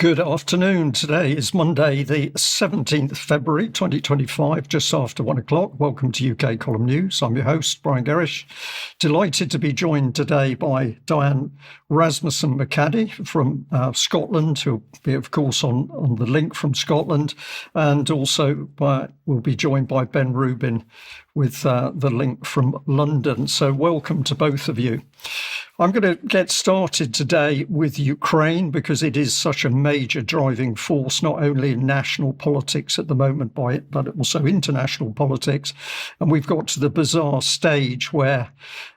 Good afternoon. Today is Monday, the 17th February 2025, just after 1 o'clock. Welcome to UK Column News. I'm your host, Brian Gerrish. Delighted to be joined today by Diane Rasmussen McAdie from Scotland, who'll be, of course, on the link from Scotland, and also we'll be joined by Ben Rubin with the link from London. So welcome to both of you. I'm going to get started today with Ukraine because it is such a major driving force, not only in national politics at the moment, but also international politics. And we've got to the bizarre stage where,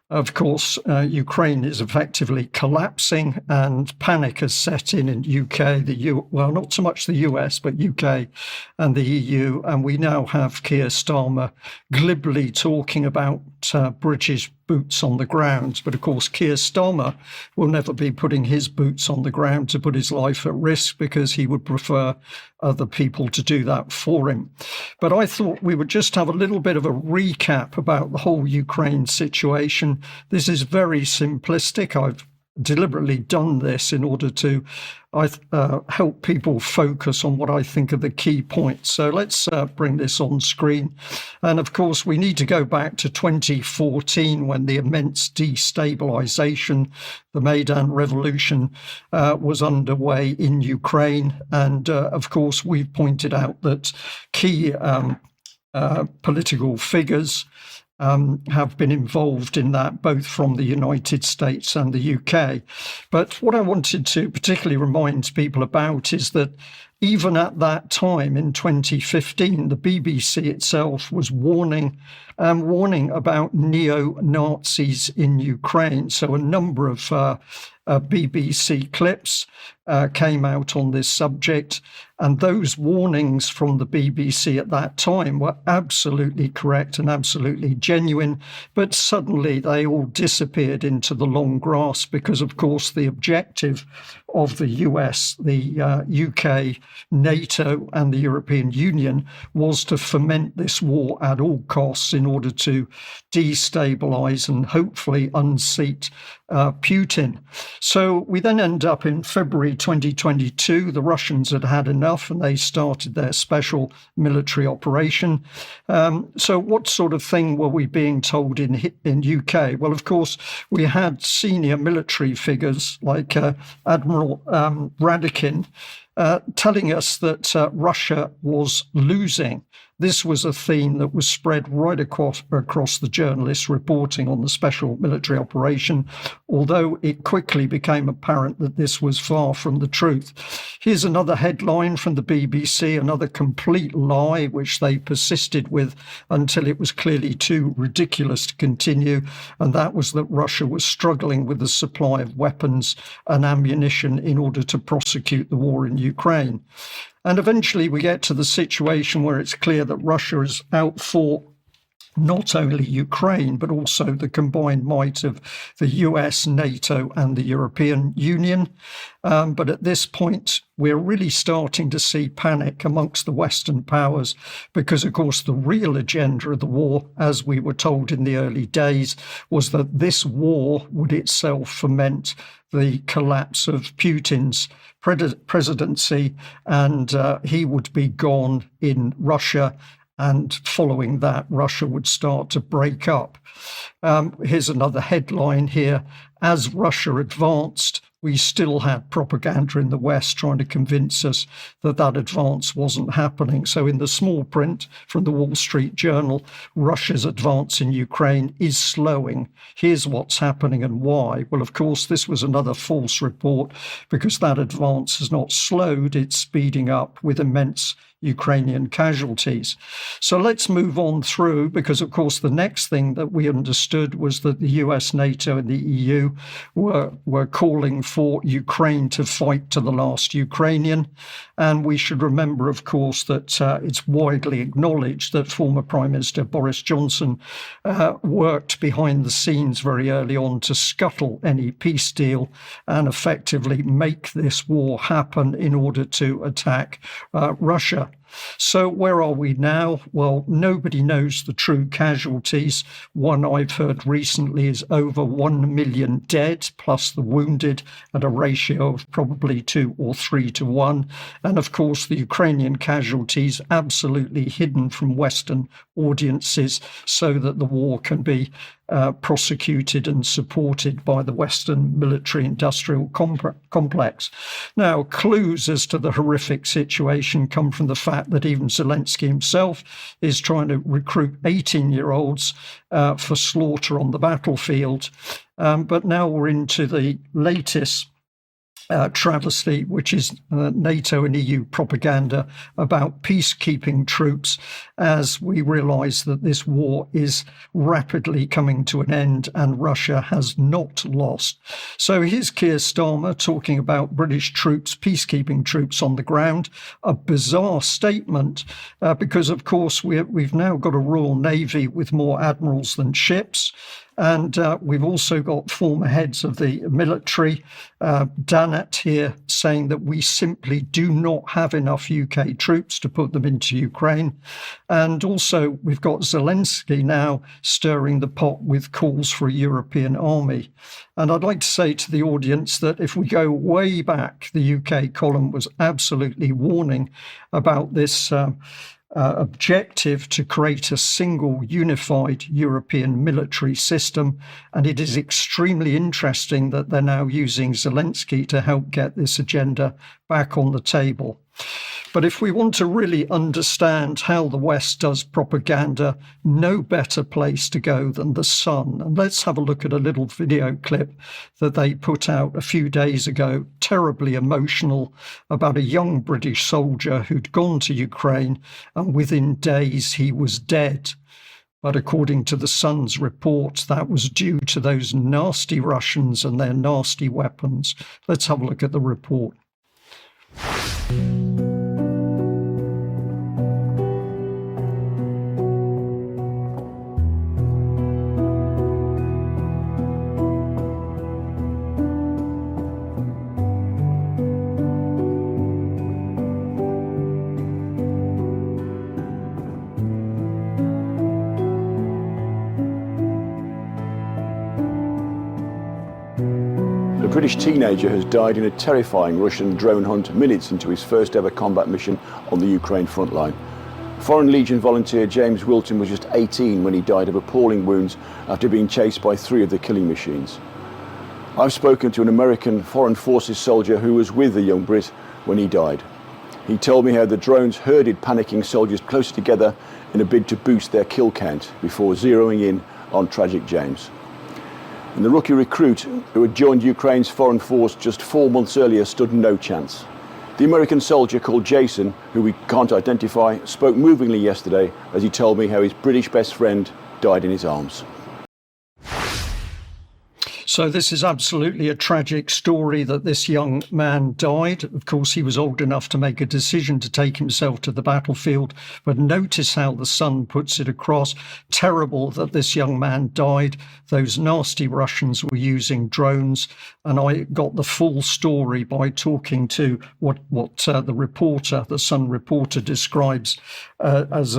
of course, Ukraine is effectively collapsing and panic has set in UK, well, not so much the US, but UK and the EU. And we now have Keir Starmer glibly talking about British boots on the ground. But of course, Keir Starmer will never be putting his boots on the ground to put his life at risk because he would prefer other people to do that for him. But I thought we would just have a little bit of a recap about the whole Ukraine situation. This is very simplistic. I've deliberately done this in order to help people focus on what I think are the key points. So let's bring this on screen. And of course, we need to go back to 2014 when the immense destabilization, the Maidan Revolution, was underway in Ukraine. And of course, we've pointed out that key political figures have been involved in that, both from the United States and the UK. But what I wanted to particularly remind people about is that even at that time in 2015, the BBC itself was warning about neo-Nazis in Ukraine. So a number of BBC clips came out on this subject, and those warnings from the BBC at that time were absolutely correct and absolutely genuine, but suddenly they all disappeared into the long grass because, of course, the objective of the US, the UK, NATO and the European Union was to foment this war at all costs in order to destabilize and hopefully unseat Putin. So we then end up in February 2022. The Russians had had enough and they started their special military operation. So what sort of thing were we being told in UK? Well, of course, we had senior military figures like Admiral Radakin telling us that Russia was losing. This was a theme that was spread right across the journalists reporting on the special military operation, although it quickly became apparent that this was far from the truth. Here's another headline from the BBC, another complete lie, which they persisted with until it was clearly too ridiculous to continue, and that was that Russia was struggling with the supply of weapons and ammunition in order to prosecute the war in Ukraine. And eventually we get to the situation where it's clear that Russia has outfought not only Ukraine, but also the combined might of the US, NATO, and the European Union. But at this point, we're really starting to see panic amongst the Western powers because, of course, the real agenda of the war, as we were told in the early days, was that this war would itself foment the collapse of Putin's presidency, and he would be gone in Russia. And following that, Russia would start to break up. Here's another headline here. As Russia advanced, we still had propaganda in the West trying to convince us that that advance wasn't happening. So in the small print from the Wall Street Journal, Russia's advance in Ukraine is slowing. Here's what's happening and why. Well, of course, this was another false report because that advance has not slowed. It's speeding up with immense Ukrainian casualties. So let's move on through, because of course the next thing that we understood was that the US, NATO and the EU were calling for Ukraine to fight to the last Ukrainian. And we should remember, of course, that it's widely acknowledged that former Prime Minister Boris Johnson worked behind the scenes very early on to scuttle any peace deal and effectively make this war happen in order to attack Russia. So where are we now? Well, nobody knows the true casualties. One I've heard recently is over 1 million dead, plus the wounded, at a ratio of probably 2 or 3 to 1. And of course, the Ukrainian casualties absolutely hidden from Western audiences so that the war can be prosecuted and supported by the Western military-industrial complex. Now, clues as to the horrific situation come from the fact that even Zelensky himself is trying to recruit 18-year-olds for slaughter on the battlefield. But now we're into the latest travesty, which is NATO and EU propaganda about peacekeeping troops, as we realise that this war is rapidly coming to an end and Russia has not lost. So here's Keir Starmer talking about British troops, peacekeeping troops on the ground, a bizarre statement because, of course, we've now got a Royal Navy with more admirals than ships. And we've also got former heads of the military, Danat here, saying that we simply do not have enough UK troops to put them into Ukraine. And also we've got Zelensky now stirring the pot with calls for a European army. And I'd like to say to the audience that if we go way back, the UK column was absolutely warning about this objective to create a single unified European military system. And it is extremely interesting that they're now using Zelensky to help get this agenda back on the table. But if we want to really understand how the West does propaganda, no better place to go than the Sun. And let's have a look at a little video clip that they put out a few days ago, terribly emotional, about a young British soldier who'd gone to Ukraine and within days he was dead. But according to the Sun's report, that was due to those nasty Russians and their nasty weapons. Let's have a look at the report. A British teenager has died in a terrifying Russian drone hunt minutes into his first ever combat mission on the Ukraine front line. Foreign Legion volunteer James Wilton was just 18 when he died of appalling wounds after being chased by 3 of the killing machines. I've spoken to an American Foreign Forces soldier who was with the young Brit when he died. He told me how the drones herded panicking soldiers closer together in a bid to boost their kill count before zeroing in on tragic James. And the rookie recruit who had joined Ukraine's foreign force just 4 months earlier stood no chance. The American soldier called Jason, who we can't identify, spoke movingly yesterday as he told me how his British best friend died in his arms. So this is absolutely a tragic story that this young man died. Of course, he was old enough to make a decision to take himself to the battlefield. But notice how the Sun puts it across. Terrible that this young man died. Those nasty Russians were using drones. And I got the full story by talking to what the reporter, the Sun reporter, describes as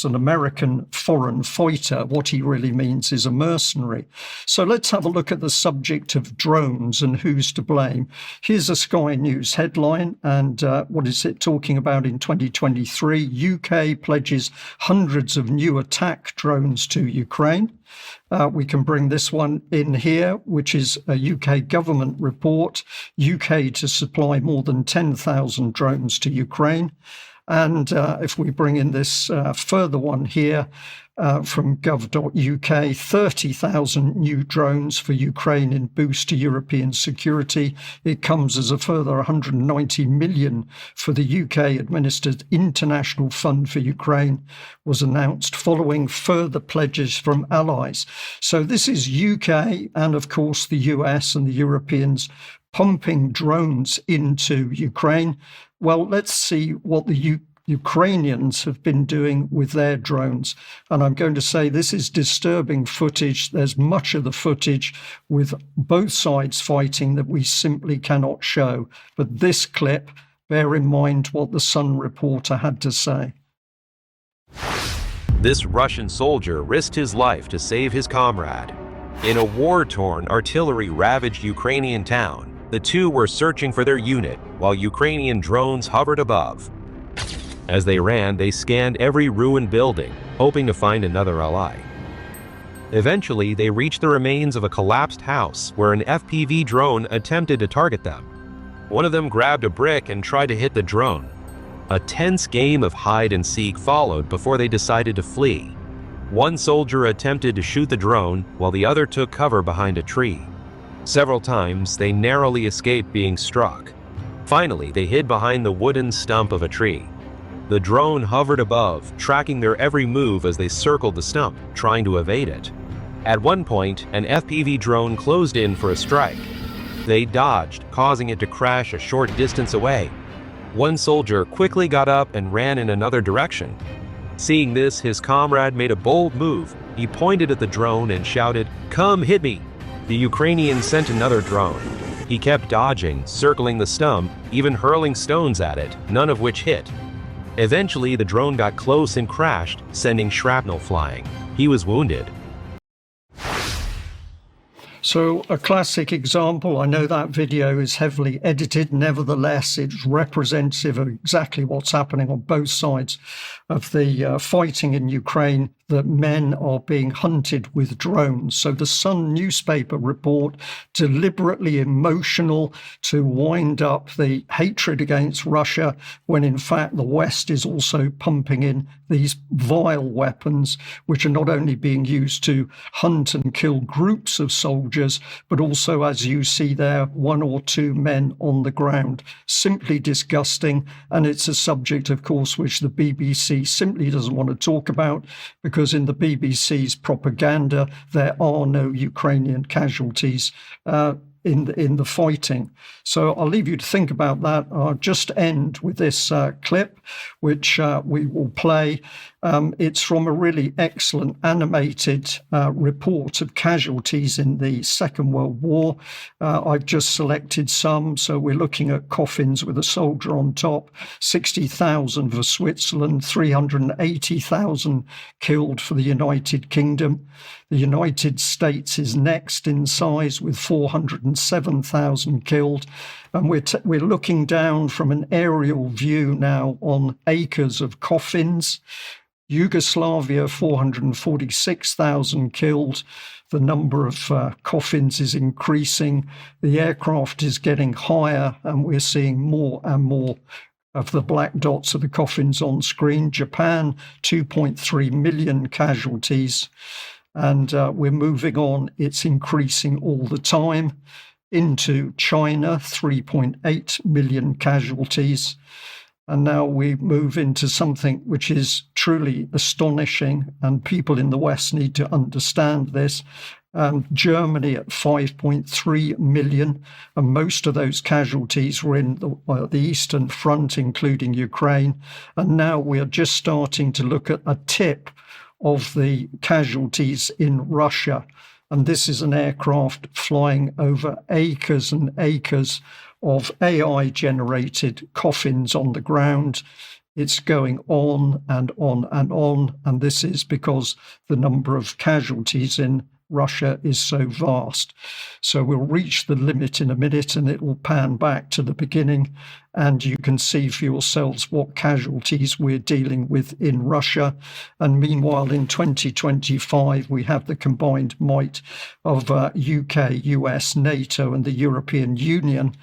an American foreign fighter. What he really means is a mercenary. So let's have a look at the subject of drones and who's to blame. Here's a Sky News headline, and what is it talking about in 2023? UK pledges hundreds of new attack drones to Ukraine. We can bring this one in here, which is a UK government report, UK to supply more than 10,000 drones to Ukraine. And if we bring in this further one here from gov.uk, 30,000 new drones for Ukraine in boost to European security. It comes as a further 190 million for the UK-administered International Fund for Ukraine was announced following further pledges from allies. So this is UK and, of course, the US and the Europeans pumping drones into Ukraine. Well, let's see what the Ukrainians have been doing with their drones. And I'm going to say this is disturbing footage. There's much of the footage with both sides fighting that we simply cannot show. But this clip bear in mind what the Sun reporter had to say. This Russian soldier risked his life to save his comrade. In a war-torn, artillery-ravaged Ukrainian town, the two were searching for their unit while Ukrainian drones hovered above. As they ran, they scanned every ruined building, hoping to find another ally. Eventually, they reached the remains of a collapsed house where an FPV drone attempted to target them. One of them grabbed a brick and tried to hit the drone. A tense game of hide-and-seek followed before they decided to flee. One soldier attempted to shoot the drone while the other took cover behind a tree. Several times, they narrowly escaped being struck. Finally, they hid behind the wooden stump of a tree. The drone hovered above, tracking their every move as they circled the stump, trying to evade it. At one point, an FPV drone closed in for a strike. They dodged, causing it to crash a short distance away. One soldier quickly got up and ran in another direction. Seeing this, his comrade made a bold move. He pointed at the drone and shouted, "Come hit me!" The Ukrainian sent another drone. He kept dodging, circling the stump, even hurling stones at it, none of which hit. Eventually, the drone got close and crashed, sending shrapnel flying. He was wounded. So a classic example, I know that video is heavily edited, nevertheless it's representative of exactly what's happening on both sides of the fighting in Ukraine, that men are being hunted with drones. So the Sun newspaper report, deliberately emotional to wind up the hatred against Russia, when in fact the West is also pumping in these vile weapons, which are not only being used to hunt and kill groups of soldiers, but also, as you see there, one or two men on the ground. Simply disgusting. And it's a subject, of course, which the BBC simply doesn't want to talk about, because in the BBC's propaganda, there are no Ukrainian casualties in the fighting. So I'll leave you to think about that. I'll just end with this clip, which we will play. It's from a really excellent animated report of casualties in the Second World War. I've just selected some. So we're looking at coffins with a soldier on top, 60,000 for Switzerland, 380,000 killed for the United Kingdom. The United States is next in size with 407,000 killed. And we're looking down from an aerial view now on acres of coffins. Yugoslavia, 446,000 killed. The number of coffins is increasing. The aircraft is getting higher, and we're seeing more and more of the black dots of the coffins on screen. Japan, 2.3 million casualties. And we're moving on. It's increasing all the time. Into China, 3.8 million casualties. And now we move into something which is truly astonishing, and people in the West need to understand this. Germany at 5.3 million, and most of those casualties were in the Eastern Front, including Ukraine. And now we are just starting to look at a tip of the casualties in Russia. And this is an aircraft flying over acres and acres of AI-generated coffins on the ground. It's going on and on and on. And this is because the number of casualties in Russia is so vast. So we'll reach the limit in a minute, and it will pan back to the beginning, and you can see for yourselves what casualties we're dealing with in Russia. And meanwhile, in 2025, we have the combined might of UK, US, NATO, and the European Union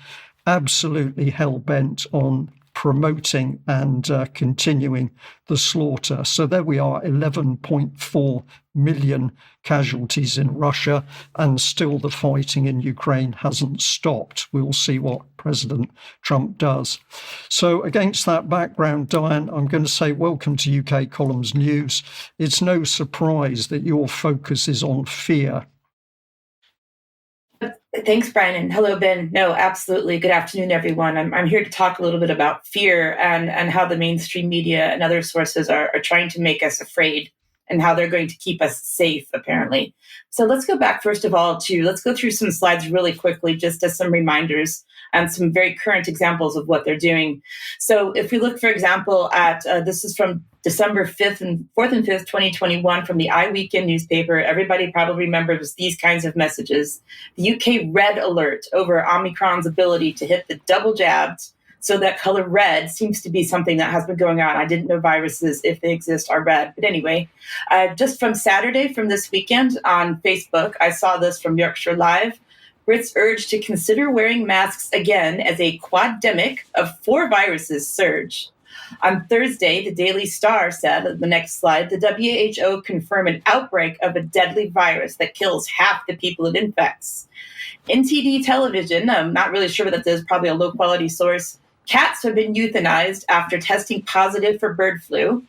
absolutely hell-bent on promoting and continuing the slaughter. So there we are, 11.4 million casualties in Russia, and still the fighting in Ukraine hasn't stopped. We'll see what President Trump does. So against that background, Diane, I'm going to say welcome to UK Columns News. It's no surprise that your focus is on fear. Thanks, Brian, and hello, Ben. No, absolutely. Good afternoon, everyone. I'm here to talk a little bit about fear and how the mainstream media and other sources are trying to make us afraid and how they're going to keep us safe, apparently. So let's go back, first of all, let's go through some slides really quickly, just as some reminders and some very current examples of what they're doing. So if we look, for example, at this is from December 4th and 5th, 2021, from the iWeekend newspaper. Everybody probably remembers these kinds of messages. The UK red alert over Omicron's ability to hit the double jabbed. So that color red seems to be something that has been going on. I didn't know viruses, if they exist, are red. But anyway, just from Saturday, from this weekend on Facebook, I saw this from Yorkshire Live. Brits urged to consider wearing masks again as a quademic of 4 viruses surge. On Thursday, the Daily Star said, the next slide, the WHO confirmed an outbreak of a deadly virus that kills half the people it infects. NTD television, I'm not really sure what that is, probably a low-quality source. Cats have been euthanized after testing positive for bird flu.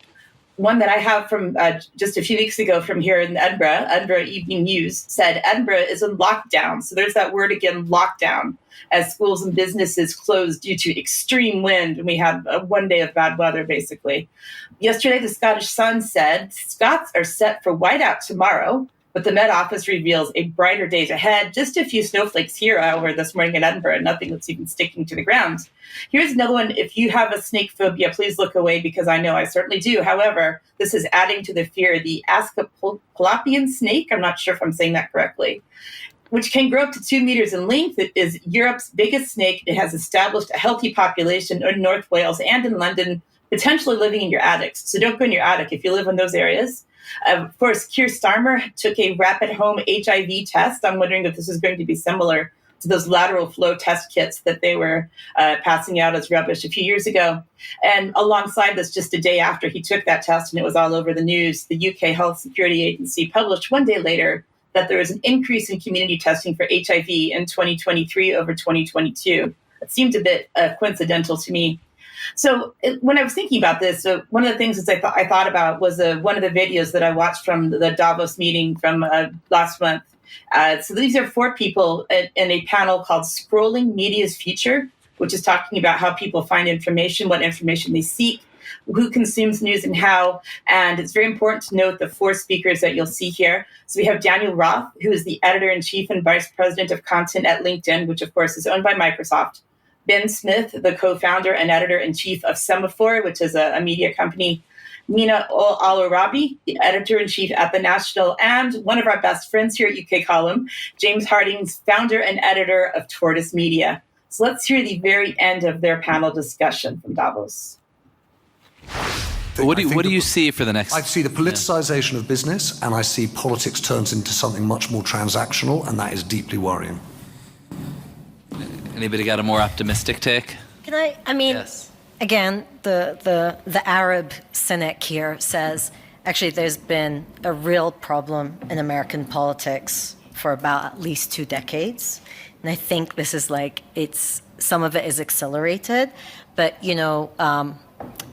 One that I have from just a few weeks ago from here in Edinburgh Evening News, said Edinburgh is in lockdown. So there's that word again, lockdown, as schools and businesses closed due to extreme wind. And we had one day of bad weather, basically. Yesterday, the Scottish Sun said Scots are set for whiteout tomorrow, but the Met Office reveals a brighter days ahead. Just a few snowflakes here over this morning in Edinburgh, nothing that's even sticking to the ground. Here's another one. If you have a snake phobia, please look away, because I know I certainly do. However, this is adding to the fear. The Asclepian snake, I'm not sure if I'm saying that correctly, which can grow up to 2 meters in length. It is Europe's biggest snake. It has established a healthy population in North Wales and in London, potentially living in your attics. So don't go in your attic if you live in those areas. Of course, Keir Starmer took a rapid home HIV test. I'm wondering if this is going to be similar to those lateral flow test kits that they were passing out as rubbish a few years ago. And alongside this, just a day after he took that test, and it was all over the news, the UK Health Security Agency published one day later that there was an increase in community testing for HIV in 2023 over 2022. It seemed a bit coincidental to me. So when I was thinking about this, one of the things that I thought about was one of the videos that I watched from the Davos meeting from last month. So these are 4 people in a panel called Scrolling Media's Future, which is talking about how people find information, what information they seek, who consumes news and how. And it's very important to note the 4 speakers that you'll see here. So we have Daniel Roth, who is the editor-in-chief and vice president of content at LinkedIn, which of course is owned by Microsoft. Ben Smith, the co-founder and editor-in-chief of Semaphore, which is a media company. Mina Al-Arabi, the editor-in-chief at The National, and one of our best friends here at UK Column, James Hardings, founder and editor of Tortoise Media. So let's hear the very end of their panel discussion from Davos. What do you see for the next? I see the politicization of business, and I see politics turns into something much more transactional, and that is deeply worrying. Anybody got a more optimistic take? Can I? I mean, yes. Again, the Arab cynic here says, actually, there's been a real problem in American politics for about at least 2 decades, and I think this is some of it is accelerated, but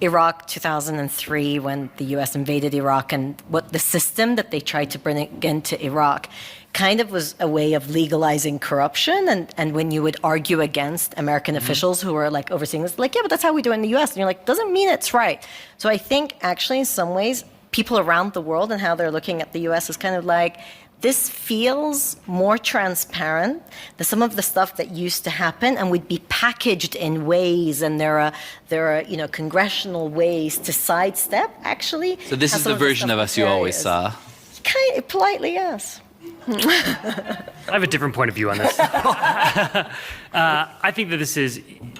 Iraq 2003, when the U.S. invaded Iraq, and what the system that they tried to bring into Iraq kind of was a way of legalizing corruption. And when you would argue against American officials who were overseeing this, yeah, but that's how we do it in the U.S. And you're doesn't mean it's right. So I think actually in some ways, people around the world and how they're looking at the U.S. is kind of this feels more transparent than some of the stuff that used to happen and would be packaged in ways, and there are congressional ways to sidestep, actually. So this is the version of us you always saw. Kind of politely, yes. I have a different point of view on this. I think that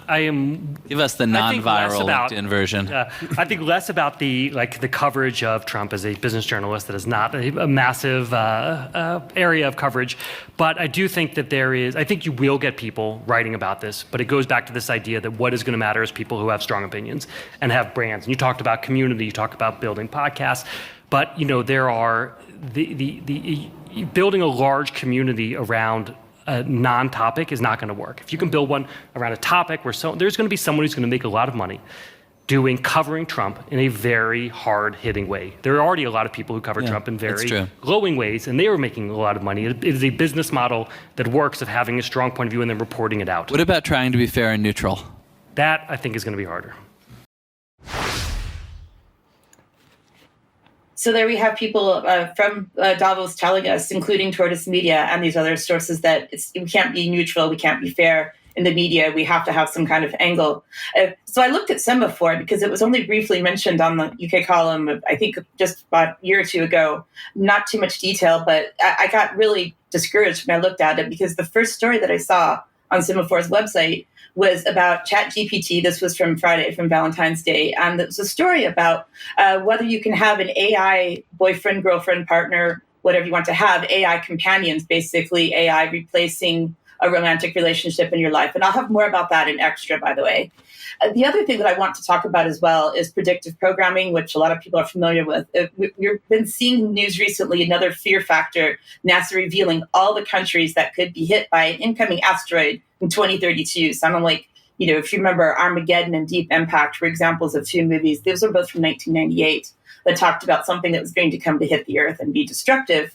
Give us the non-viral LinkedIn version. I think less about the coverage of Trump as a business journalist. That is not a massive area of coverage, but I do think that I think you will get people writing about this. But it goes back to this idea that what is going to matter is people who have strong opinions and have brands. And you talked about community, you talked about building podcasts, but there are the building a large community around a non-topic is not going to work. If you can build one around a topic where there's going to be someone who's going to make a lot of money covering Trump in a very hard-hitting way. There are already a lot of people who cover Trump in very glowing ways, and they are making a lot of money. It is a business model that works of having a strong point of view and then reporting it out. What about trying to be fair and neutral? That, I think, is going to be harder. So there we have people from Davos telling us, including Tortoise Media and these other sources, that we can't be neutral, we can't be fair in the media, we have to have some kind of angle. So I looked at Semaphore because it was only briefly mentioned on the UK column, I think just about a year or two ago. Not too much detail, but I got really discouraged when I looked at it because the first story that I saw on Semaphore's website was about ChatGPT. This was from Friday, from Valentine's Day. And it was a story about whether you can have an AI boyfriend, girlfriend, partner, whatever you want to have, AI companions, basically AI replacing a romantic relationship in your life. And I'll have more about that in Extra, by the way. The other thing that I want to talk about as well is predictive programming, which a lot of people are familiar with. We've been seeing news recently, another fear factor, NASA revealing all the countries that could be hit by an incoming asteroid in 2032. Sounding like, if you remember, Armageddon and Deep Impact were examples of two movies. Those were both from 1998 that talked about something that was going to come to hit the Earth and be destructive.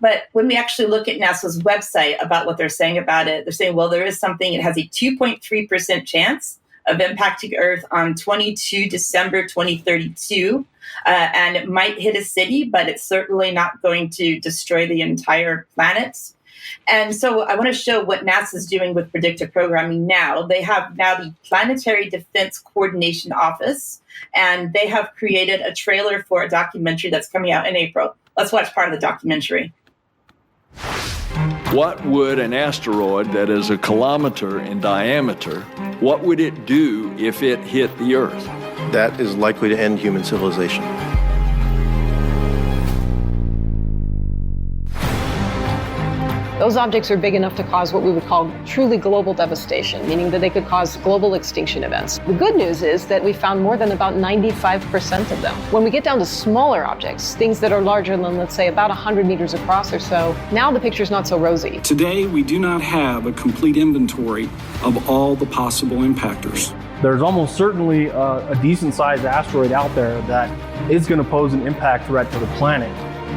But when we actually look at NASA's website about what they're saying about it, they're saying, well, there is something, it has a 2.3% chance of impacting Earth on 22 December 2032. And it might hit a city, but it's certainly not going to destroy the entire planet. And so I want to show what NASA is doing with predictive programming now. They have now the Planetary Defense Coordination Office, and they have created a trailer for a documentary that's coming out in April. Let's watch part of the documentary. What would an asteroid that is a kilometer in diameter, what would it do if it hit the Earth? That is likely to end human civilization. Those objects are big enough to cause what we would call truly global devastation, meaning that they could cause global extinction events. The good news is that we found more than about 95% of them. When we get down to smaller objects, things that are larger than, let's say, about 100 meters across or so, now the picture's not so rosy. Today, we do not have a complete inventory of all the possible impactors. There's almost certainly a decent-sized asteroid out there that is going to pose an impact threat to the planet.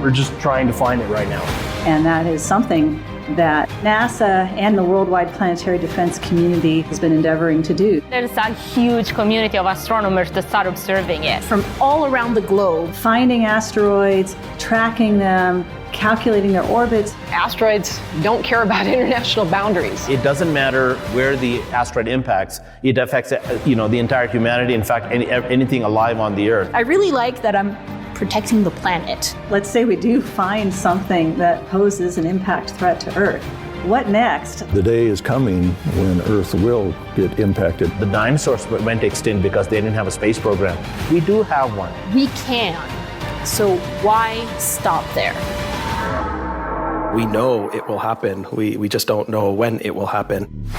We're just trying to find it right now. And that is something that NASA and the worldwide planetary defense community has been endeavoring to do. There's a huge community of astronomers that start observing it. From all around the globe, finding asteroids, tracking them, calculating their orbits. Asteroids don't care about international boundaries. It doesn't matter where the asteroid impacts. It affects, the entire humanity. In fact, anything alive on the Earth. I really like that I'm protecting the planet. Let's say we do find something that poses an impact threat to Earth. What next? The day is coming when Earth will get impacted. The dinosaurs went extinct because they didn't have a space program. We do have one. We can. So why stop there? We know it will happen. We just don't know when it will happen.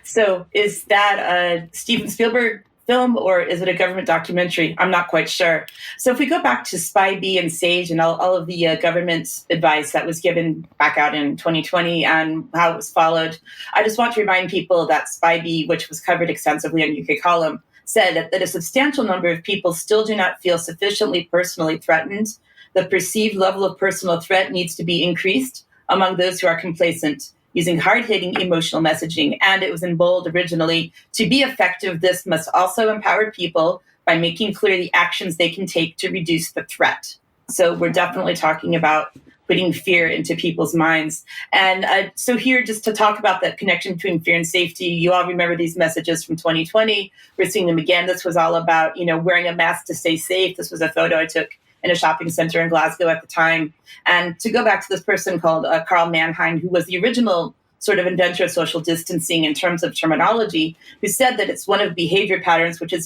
So is that a Steven Spielberg film or is it a government documentary? I'm not quite sure. So if we go back to Spy B and SAGE and all of the government advice that was given back out in 2020 and how it was followed, I just want to remind people that Spy B, which was covered extensively on UK Column, said that a substantial number of people still do not feel sufficiently personally threatened. The perceived level of personal threat needs to be increased among those who are complacent, using hard-hitting emotional messaging. And it was in bold originally. To be effective, this must also empower people by making clear the actions they can take to reduce the threat. So we're definitely talking about putting fear into people's minds. And so here, just to talk about that connection between fear and safety, you all remember these messages from 2020. We're seeing them again. This was all about, wearing a mask to stay safe. This was a photo I took in a shopping center in Glasgow at the time. And to go back to this person called Carl Mannheim, who was the original sort of inventor of social distancing in terms of terminology, who said that it's one of behavior patterns which is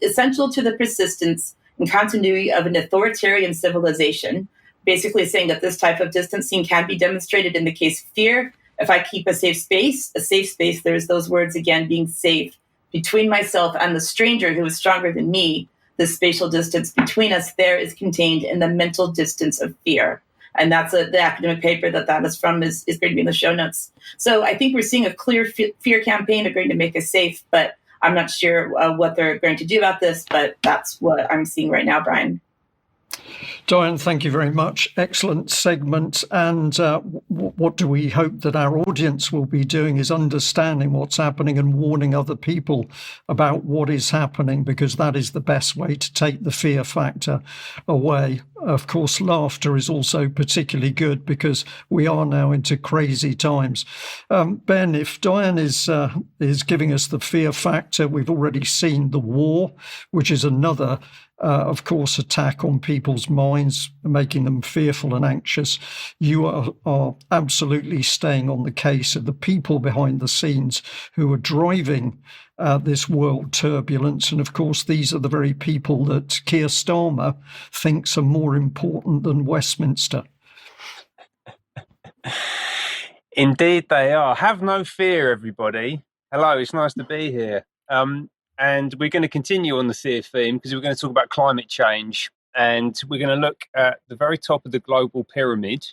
essential to the persistence and continuity of an authoritarian civilization, basically saying that this type of distancing can be demonstrated in the case of fear. If I keep a safe space, there's those words again, being safe, between myself and the stranger who is stronger than me, the spatial distance between us there is contained in the mental distance of fear. And that's the academic paper that is from is going to be in the show notes. So I think we're seeing a clear fear campaign. They're going to make us safe, but I'm not sure what they're going to do about this, but that's what I'm seeing right now, Brian. Diane, thank you very much. Excellent segment. And what do we hope that our audience will be doing is understanding what's happening and warning other people about what is happening, because that is the best way to take the fear factor away. Of course, laughter is also particularly good because we are now into crazy times. Ben, if Diane is giving us the fear factor, we've already seen the war, which is another of course, attack on people's minds, making them fearful and anxious. You are absolutely staying on the case of the people behind the scenes who are driving this world turbulence. And of course, these are the very people that Keir Starmer thinks are more important than Westminster. Indeed they are. Have no fear, everybody. Hello, it's nice to be here. And we're going to continue on the fear theme because we're going to talk about climate change. And we're going to look at the very top of the global pyramid.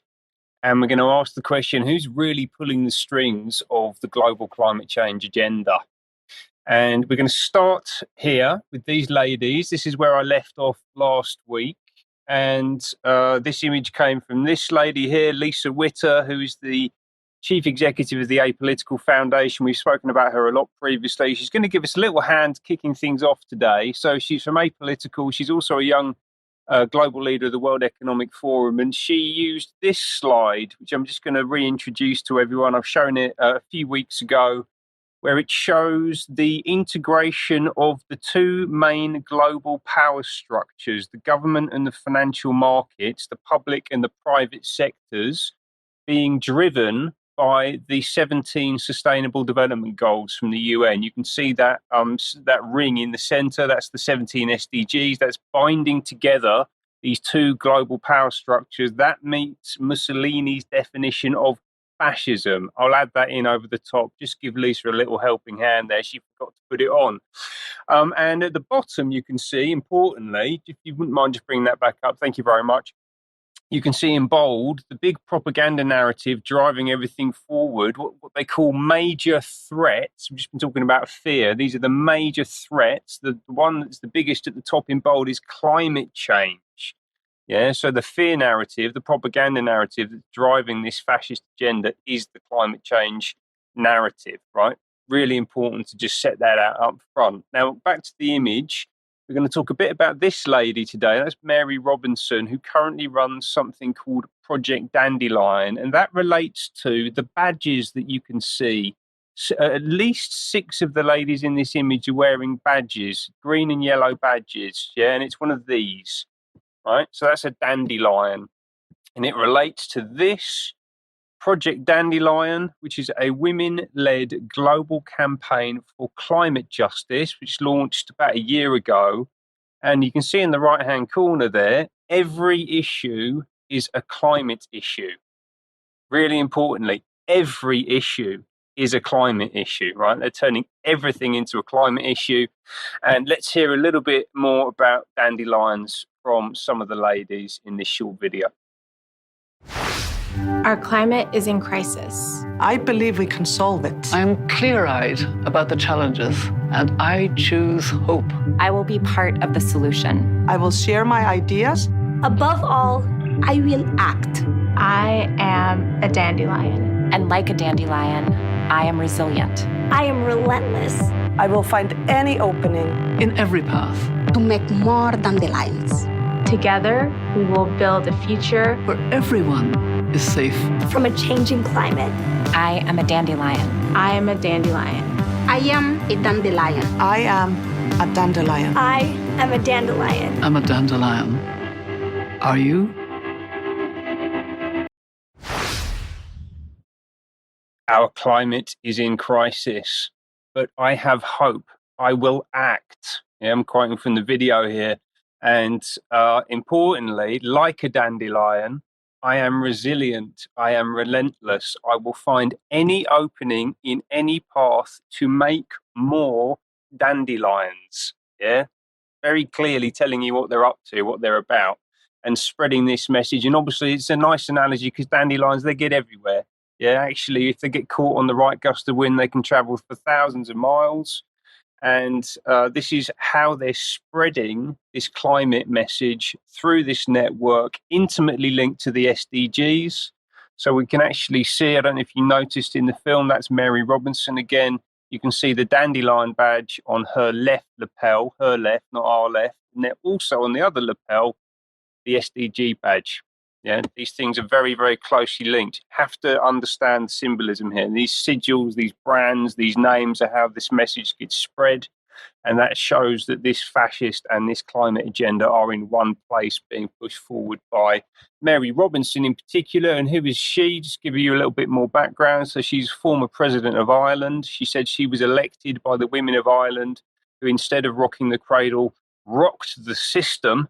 And we're going to ask the question, who's really pulling the strings of the global climate change agenda? And we're going to start here with these ladies. This is where I left off last week. And this image came from this lady here, Lisa Witter, who is the Chief Executive of the Apolitical Foundation. We've spoken about her a lot previously. She's going to give us a little hand kicking things off today. So she's from Apolitical. She's also a young global leader of the World Economic Forum. And she used this slide, which I'm just going to reintroduce to everyone. I've shown it a few weeks ago, where it shows the integration of the two main global power structures, the government and the financial markets, the public and the private sectors, being driven by the 17 Sustainable Development Goals from the UN. You can see that that ring in the center. That's the 17 SDGs. That's binding together these two global power structures. That meets Mussolini's definition of fascism. I'll add that in over the top. Just give Lisa a little helping hand there. She forgot to put it on. And at the bottom, you can see, importantly, if you wouldn't mind just bringing that back up. Thank you very much. You can see in bold the big propaganda narrative driving everything forward, what they call major threats. We've just been talking about fear. These are the major threats. The one that's the biggest at the top in bold is climate change. Yeah, so the fear narrative, the propaganda narrative that's driving this fascist agenda is the climate change narrative, right? Really important to just set that out up front. Now, back to the image. We're going to talk a bit about this lady today. That's Mary Robinson, who currently runs something called Project Dandelion. And that relates to the badges that you can see. So, at least 6 of the ladies in this image are wearing badges, green and yellow badges. Yeah, and it's one of these, right? So that's a dandelion. And it relates to this Project Dandelion, which is a women-led global campaign for climate justice, which launched about a year ago. And you can see in the right-hand corner there, every issue is a climate issue. Really importantly, every issue is a climate issue, right? They're turning everything into a climate issue. And let's hear a little bit more about dandelions from some of the ladies in this short video. Our climate is in crisis. I believe we can solve it. I am clear-eyed about the challenges, and I choose hope. I will be part of the solution. I will share my ideas. Above all, I will act. I am a dandelion. And like a dandelion, I am resilient. I am relentless. I will find any opening in every path to make more dandelions. Together, we will build a future where everyone is safe from a changing climate. I am a dandelion. I am a dandelion. I am a dandelion. I am a dandelion. I am a dandelion. I'm a dandelion. Are you? Our climate is in crisis, but I have hope. I will act. Yeah, I'm quoting from the video here. And importantly, like a dandelion, I am resilient. I am relentless. I will find any opening in any path to make more dandelions. Yeah, very clearly telling you what they're up to, what they're about, and spreading this message. And obviously, it's a nice analogy because dandelions, they get everywhere. Yeah, actually, if they get caught on the right gust of wind, they can travel for thousands of miles. And this is how they're spreading this climate message through this network, intimately linked to the SDGs. So we can actually see, I don't know if you noticed in the film, that's Mary Robinson again. You can see the Dandelion badge on her left lapel, her left, not our left. And then also on the other lapel, the SDG badge. Yeah, these things are very, very closely linked. You have to understand the symbolism here. These sigils, these brands, these names are how this message gets spread. And that shows that this fascist and this climate agenda are in one place being pushed forward by Mary Robinson in particular. And who is she? Just give you a little bit more background. So she's former president of Ireland. She said she was elected by the women of Ireland, who instead of rocking the cradle, rocked the system.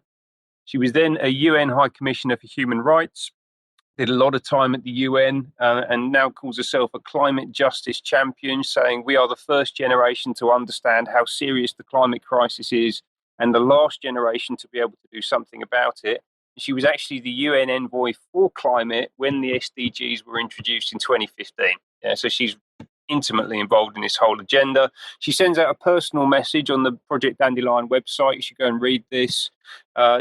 She was then a UN High Commissioner for Human Rights, did a lot of time at the UN, and now calls herself a climate justice champion, saying we are the first generation to understand how serious the climate crisis is and the last generation to be able to do something about it. She was actually the UN envoy for climate when the SDGs were introduced in 2015. Yeah, so she's intimately involved in this whole agenda. She sends out a personal message on the Project Dandelion website. You should go and read this,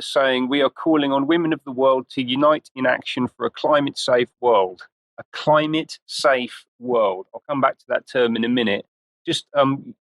saying, we are calling on women of the world to unite in action for a climate-safe world. A climate-safe world. I'll come back to that term in a minute. Just,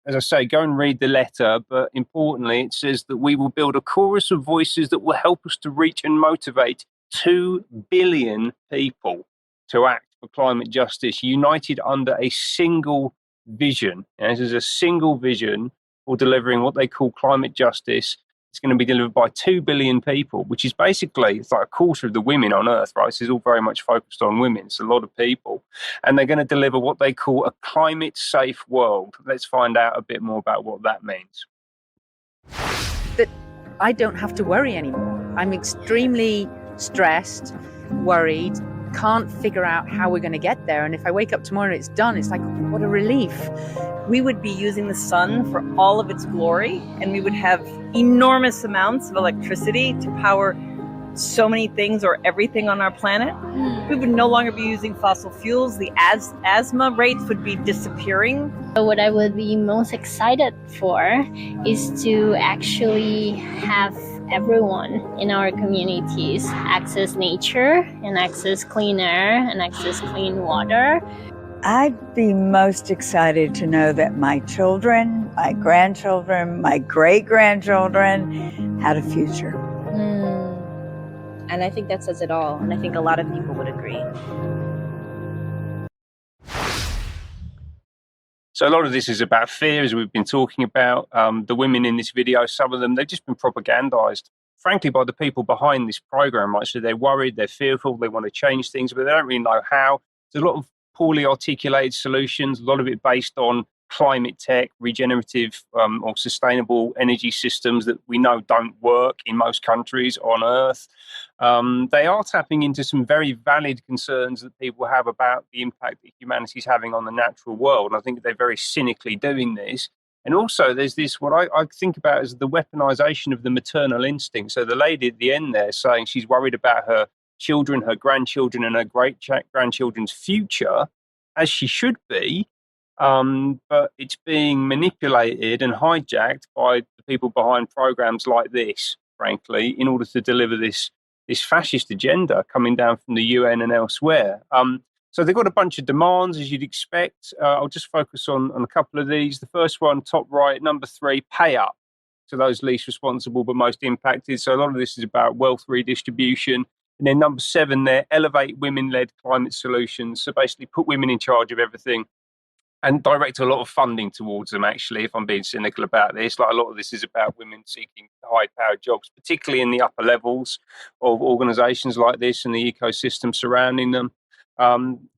as I say, go and read the letter, but importantly, it says that we will build a chorus of voices that will help us to reach and motivate 2 billion people to act for climate justice, united under a single vision. And this is a single vision for delivering what they call climate justice. It's going to be delivered by 2 billion people, which is basically, it's like a quarter of the women on Earth, right? This is all very much focused on women. It's a lot of people. And they're going to deliver what they call a climate-safe world. Let's find out a bit more about what that means. That I don't have to worry anymore. I'm extremely stressed, worried, can't figure out how we're going to get there. And if I wake up tomorrow and it's done, it's like, what a relief. We would be using the sun for all of its glory, and we would have enormous amounts of electricity to power so many things or everything on our planet. We would no longer be using fossil fuels. The asthma rates would be disappearing. What I would be most excited for is to actually have everyone in our communities access nature and access clean air and access clean water. I'd be most excited to know that my children, my grandchildren, my great-grandchildren had a future. And I think that says it all. And I think a lot of people would agree. So a lot of this is about fear, as we've been talking about. The women in this video, some of them, they've just been propagandized, frankly, by the people behind this program, right? So they're worried, they're fearful, they want to change things, but they don't really know how. There's a lot of poorly articulated solutions, a lot of it based on climate tech, regenerative or sustainable energy systems that we know don't work in most countries on Earth. They are tapping into some very valid concerns that people have about the impact that humanity is having on the natural world. And I think they're very cynically doing this. And also there's this, what I think about as the weaponization of the maternal instinct. So the lady at the end there saying she's worried about her children, her grandchildren, and her great-grandchildren's future, as she should be. But it's being manipulated and hijacked by the people behind programs like this, frankly, in order to deliver this fascist agenda coming down from the UN and elsewhere. So they've got a bunch of demands, as you'd expect. I'll just focus on a couple of these. The first one, top right, number 3, pay up to those least responsible but most impacted. So a lot of this is about wealth redistribution. And then number 7 there, elevate women-led climate solutions. So basically put women in charge of everything and direct a lot of funding towards them, actually, if I'm being cynical about this. Like, a lot of this is about women seeking high-powered jobs, particularly in the upper levels of organisations like this and the ecosystem surrounding them.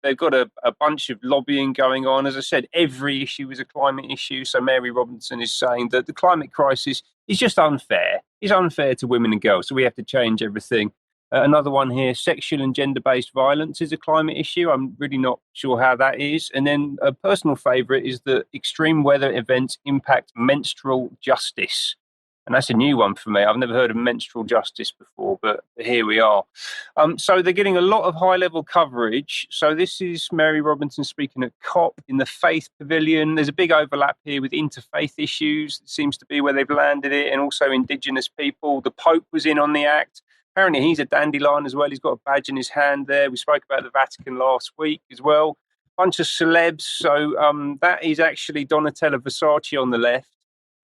They've got a bunch of lobbying going on. As I said, every issue is a climate issue. So Mary Robinson is saying that the climate crisis is just unfair. It's unfair to women and girls, so we have to change everything. Another one here, sexual and gender-based violence is a climate issue. I'm really not sure how that is. And then a personal favourite is that extreme weather events impact menstrual justice. And that's a new one for me. I've never heard of menstrual justice before, but here we are. So they're getting a lot of high-level coverage. So this is Mary Robinson speaking at COP in the Faith Pavilion. There's a big overlap here with interfaith issues. It seems to be where they've landed it, and also Indigenous people. The Pope was in on the act. Apparently he's a dandelion as well. He's got a badge in his hand there. We spoke about the Vatican last week as well. Bunch of celebs. So that is actually Donatella Versace on the left,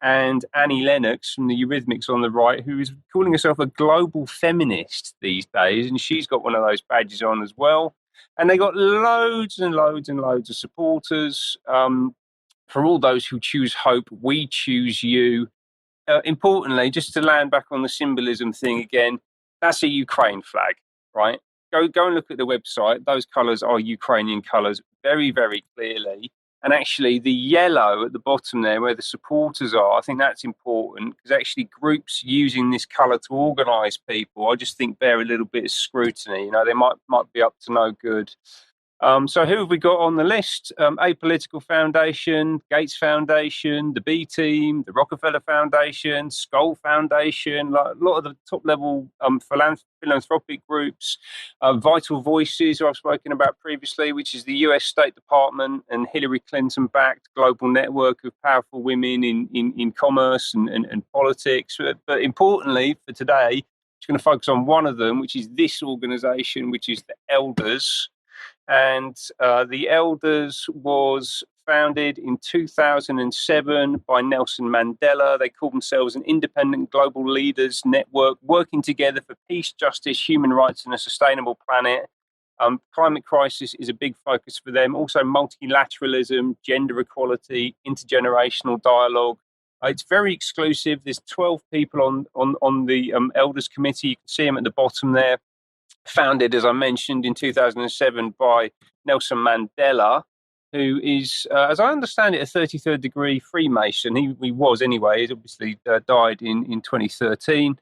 and Annie Lennox from the Eurythmics on the right, who is calling herself a global feminist these days, and she's got one of those badges on as well. And they got loads and loads and loads of supporters. For all those who choose hope, we choose you. Importantly, just to land back on the symbolism thing again, that's a Ukraine flag, right? Go and look at the website. Those colours are Ukrainian colours very, very clearly. And actually, the yellow at the bottom there, where the supporters are, I think that's important, because actually groups using this colour to organise people, I just think bear a little bit of scrutiny. You know, they might be up to no good. So who have we got on the list? Apolitical Foundation, Gates Foundation, the B Team, the Rockefeller Foundation, Skoll Foundation, a lot of the top-level philanthropic groups, Vital Voices, who I've spoken about previously, which is the US State Department and Hillary Clinton-backed global network of powerful women in commerce and politics. But importantly for today, I'm going to focus on one of them, which is this organisation, which is the Elders. And the Elders was founded in 2007 by Nelson Mandela. They call themselves an independent global leaders network working together for peace, justice, human rights, and a sustainable planet. Climate crisis is a big focus for them. Also multilateralism, gender equality, intergenerational dialogue. It's very exclusive. There's 12 people on the Elders Committee. You can see them at the bottom there. Founded, as I mentioned, in 2007 by Nelson Mandela, who is, as I understand it, a 33rd degree Freemason. He was anyway. He's obviously died in 2013.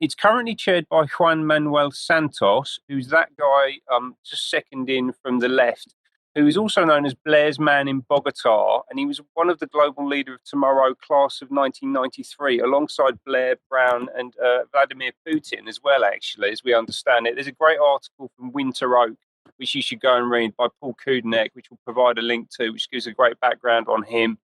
It's currently chaired by Juan Manuel Santos, who's that guy just second in from the left, who is also known as Blair's man in Bogota, and he was one of the global leader of Tomorrow class of 1993, alongside Blair, Brown, and Vladimir Putin as well, actually, as we understand it. There's a great article from Winter Oak, which you should go and read, by Paul Kudenek, which we'll provide a link to, which gives a great background on him.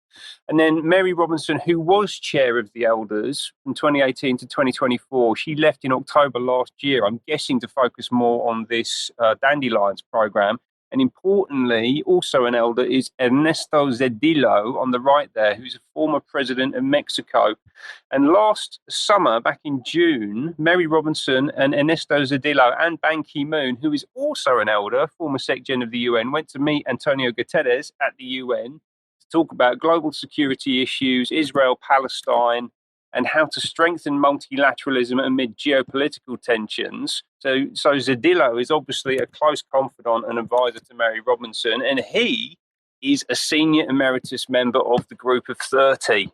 And then Mary Robinson, who was chair of the Elders from 2018 to 2024, she left in October last year, I'm guessing to focus more on this Dandelions program. And importantly, also an elder is Ernesto Zedillo on the right there, who's a former president of Mexico. And last summer, back in June, Mary Robinson and Ernesto Zedillo and Ban Ki-moon, who is also an elder, former Secretary of the UN, went to meet Antonio Guterres at the UN to talk about global security issues, Israel, Palestine, and how to strengthen multilateralism amid geopolitical tensions. So Zedillo is obviously a close confidant and advisor to Mary Robinson, and he is a senior emeritus member of the Group of 30.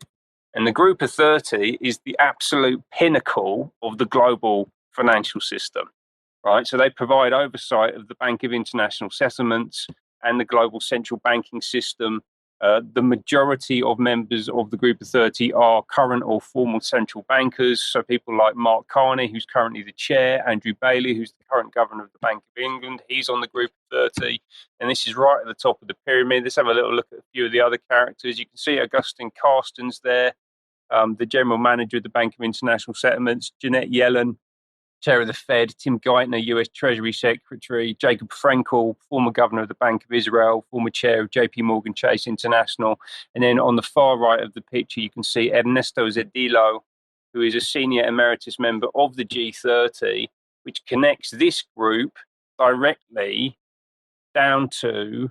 And the Group of 30 is the absolute pinnacle of the global financial system, right? So they provide oversight of the Bank of International Settlements and the global central banking system. The majority of members of the Group of 30 are current or former central bankers. So people like Mark Carney, who's currently the chair, Andrew Bailey, who's the current governor of the Bank of England, he's on the Group of 30. And this is right at the top of the pyramid. Let's have a little look at a few of the other characters. You can see Augustine Carstens there, the general manager of the Bank of International Settlements, Janet Yellen, chair of the Fed, Tim Geithner, US Treasury Secretary, Jacob Frenkel, former governor of the Bank of Israel, former chair of JP Morgan Chase International. And then on the far right of the picture, you can see Ernesto Zedillo, who is a senior emeritus member of the G30, which connects this group directly down to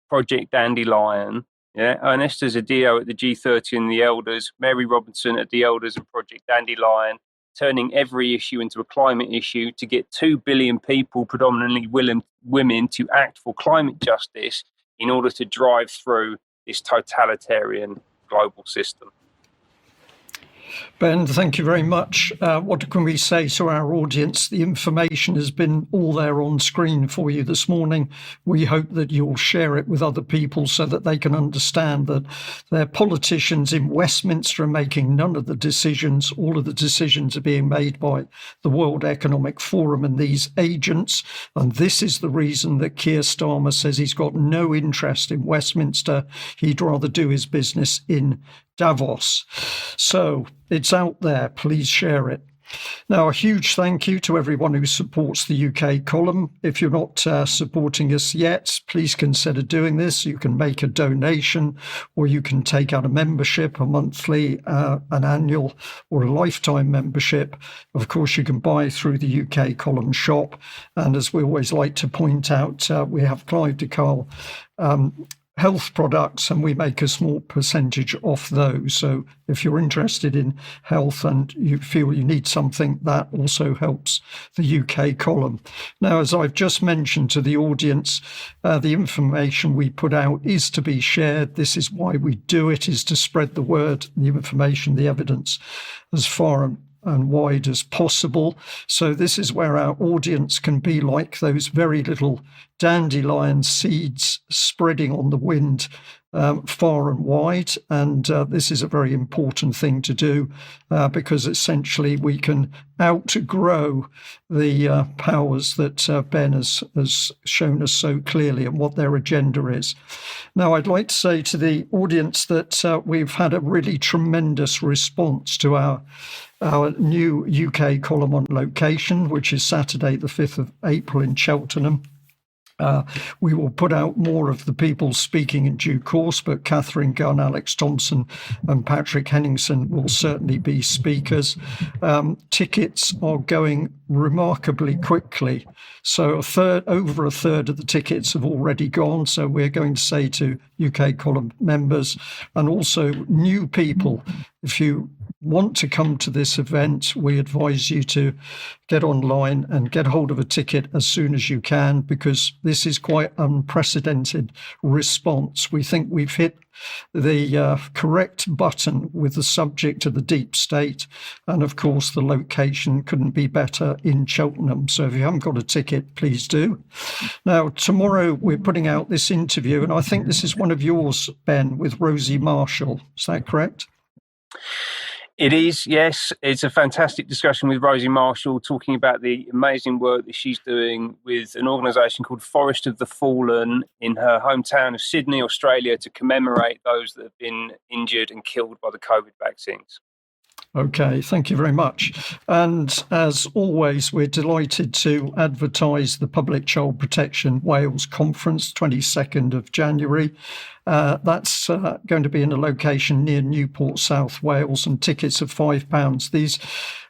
Project Dandelion. Yeah, Ernesto Zedillo at the G30 and the Elders, Mary Robinson at the Elders and Project Dandelion, turning every issue into a climate issue to get 2 billion people, predominantly women, to act for climate justice in order to drive through this totalitarian global system. Ben, thank you very much. What can we say to our audience? The information has been all there on screen for you this morning. We hope that you'll share it with other people so that they can understand that their politicians in Westminster are making none of the decisions. All of the decisions are being made by the World Economic Forum and these agents. And this is the reason that Keir Starmer says he's got no interest in Westminster. He'd rather do his business in Davos. So it's out there. Please share it. Now, a huge thank you to everyone who supports the UK column. If you're not supporting us yet, please consider doing this. You can make a donation, or you can take out a membership, a monthly, an annual, or a lifetime membership. Of course, you can buy through the UK column shop. And as we always like to point out, we have Clive de Carle health products, and we make a small percentage off those. So if you're interested in health and you feel you need something, that also helps the UK column. Now, as I've just mentioned to the audience, the information we put out is to be shared. This is why we do it, is to spread the word, the information, the evidence as far and wide as possible. So this is where our audience can be like those very little dandelion seeds spreading on the wind far and wide. And this is a very important thing to do because essentially we can outgrow the powers that Ben has shown us so clearly and what their agenda is. Now, I'd like to say to the audience that we've had a really tremendous response to our new UK column on location, which is Saturday, the 5th of April in Cheltenham. We will put out more of the people speaking in due course, but Catherine Gunn, Alex Thompson and Patrick Henningsen will certainly be speakers. Tickets are going remarkably quickly. So over a third of the tickets have already gone. So we're going to say to UK column members and also new people, if you want to come to this event, we advise you to get online and get hold of a ticket as soon as you can, because this is quite unprecedented response. We think we've hit the correct button with the subject of the deep state. And of course, the location couldn't be better in Cheltenham. So if you haven't got a ticket, please do. Now, tomorrow we're putting out this interview, and I think this is one of yours, Ben, with Rosie Marshall. Is that correct? It is, yes. It's a fantastic discussion with Rosie Marshall, talking about the amazing work that she's doing with an organisation called Forest of the Fallen in her hometown of Sydney, Australia, to commemorate those that have been injured and killed by the COVID vaccines. Okay, thank you very much. And as always, we're delighted to advertise the Public Child Protection Wales Conference, 22nd of January. That's going to be in a location near Newport, South Wales, and tickets are £5. These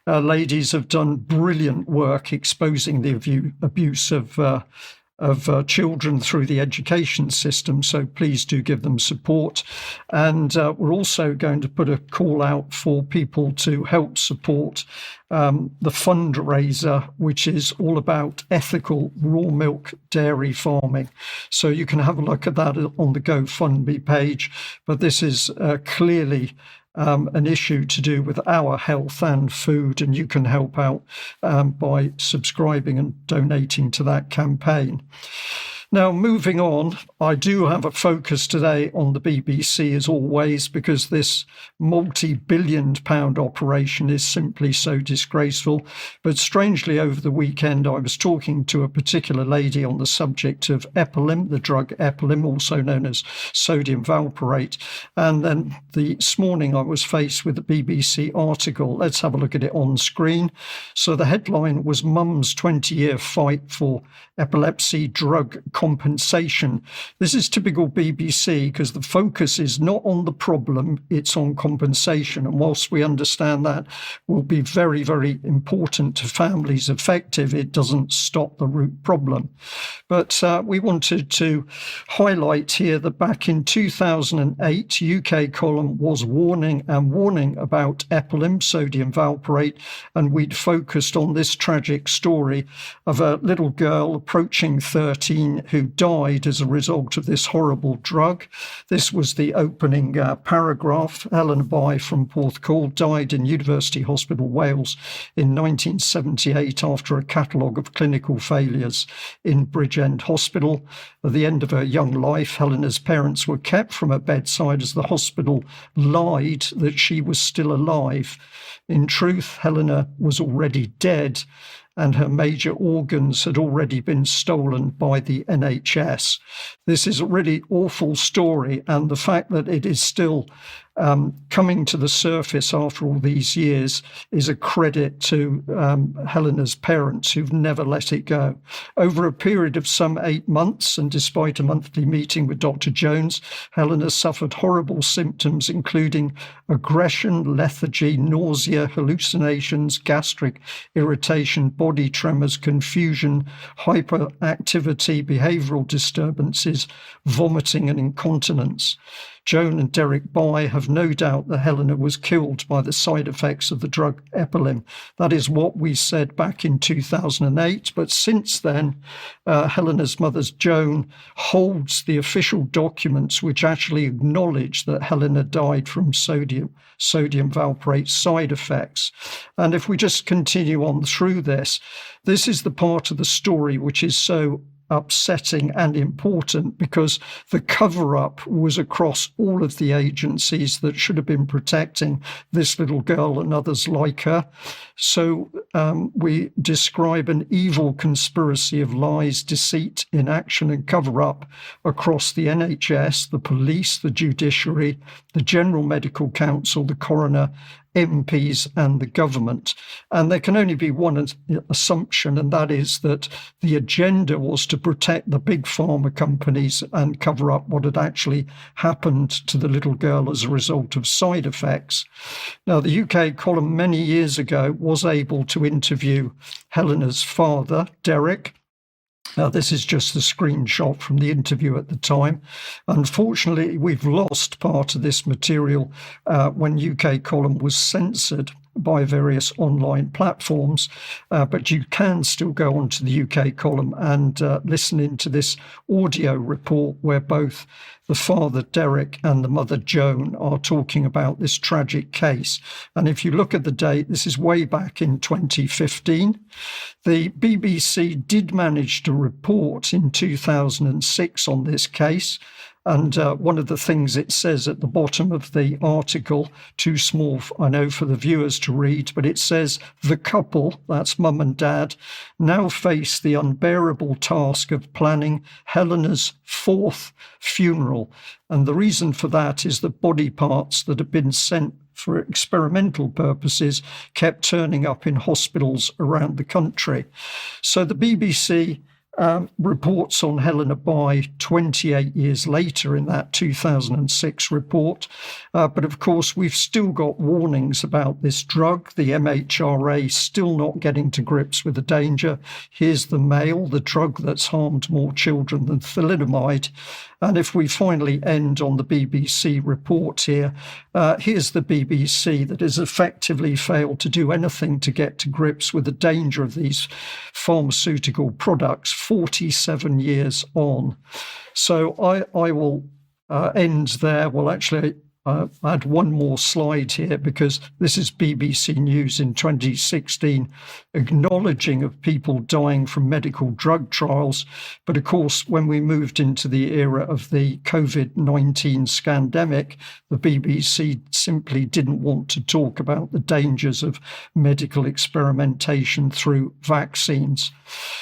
ladies have done brilliant work exposing the abuse of children through the education system. So please do give them support. And we're also going to put a call out for people to help support the fundraiser, which is all about ethical raw milk dairy farming. So you can have a look at that on the GoFundMe page. But this is clearly an issue to do with our health and food, and you can help out by subscribing and donating to that campaign. Now, moving on, I do have a focus today on the BBC as always, because this multi-billion-pound operation is simply so disgraceful. But strangely, over the weekend, I was talking to a particular lady on the subject of Epilim, the drug Epilim, also known as sodium valproate. And then this morning, I was faced with a BBC article. Let's have a look at it on screen. So the headline was Mum's 20-year fight for epilepsy drug compensation. This is typical BBC because the focus is not on the problem, it's on compensation. And whilst we understand that will be very, very important to families affected, it doesn't stop the root problem. But we wanted to highlight here that back in 2008, UK column was warning about Epilim, sodium valproate, and we'd focused on this tragic story of a little girl approaching 13 who died as a result of this horrible drug. This was the opening paragraph. Helena Bai from Porthcawl died in University Hospital, Wales in 1978 after a catalogue of clinical failures in Bridgend Hospital. At the end of her young life, Helena's parents were kept from her bedside as the hospital lied that she was still alive. In truth, Helena was already dead, and her major organs had already been stolen by the NHS. This is a really awful story, and the fact that it is still coming to the surface after all these years is a credit to Helena's parents, who've never let it go. Over a period of some 8 months, and despite a monthly meeting with Dr. Jones, Helena suffered horrible symptoms, including aggression, lethargy, nausea, hallucinations, gastric irritation, body tremors, confusion, hyperactivity, behavioural disturbances, vomiting and incontinence. Joan and Derek Bai have no doubt that Helena was killed by the side effects of the drug Epilim. That is what we said back in 2008. But since then, Helena's mother, Joan, holds the official documents which actually acknowledge that Helena died from sodium valproate side effects. And if we just continue on through this is the part of the story which is so upsetting and important, because the cover-up was across all of the agencies that should have been protecting this little girl and others like her. So we describe an evil conspiracy of lies, deceit, inaction and cover-up across the NHS, the police, the judiciary, the General Medical Council, the coroner, MPs and the government. And there can only be one assumption, and that is that the agenda was to protect the big pharma companies and cover up what had actually happened to the little girl as a result of side effects. Now, the UK column many years ago was able to interview Helena's father, Derek. This is just a screenshot from the interview at the time. Unfortunately, we've lost part of this material when UK column was censored by various online platforms, but you can still go onto the UK column and listen into this audio report where both the father, Derek, and the mother, Joan, are talking about this tragic case. And if you look at the date, this is way back in 2015. The BBC did manage to report in 2006 on this case. And one of the things it says at the bottom of the article, too small, I know, for the viewers to read, but it says, the couple, that's mum and dad, now face the unbearable task of planning Helena's 4th funeral. And the reason for that is that body parts that have been sent for experimental purposes kept turning up in hospitals around the country. So the BBC reports on Helena Bai 28 years later in that 2006 report. But of course, we've still got warnings about this drug, the MHRA still not getting to grips with the danger. Here's the Mail, the drug that's harmed more children than thalidomide. And if we finally end on the BBC report here, here's the BBC that has effectively failed to do anything to get to grips with the danger of these pharmaceutical products 47 years on. So I will end there. Well, actually, add one more slide here, because this is BBC News in 2016 acknowledging of people dying from medical drug trials. But of course, when we moved into the era of the COVID-19 scandemic, the BBC simply didn't want to talk about the dangers of medical experimentation through vaccines.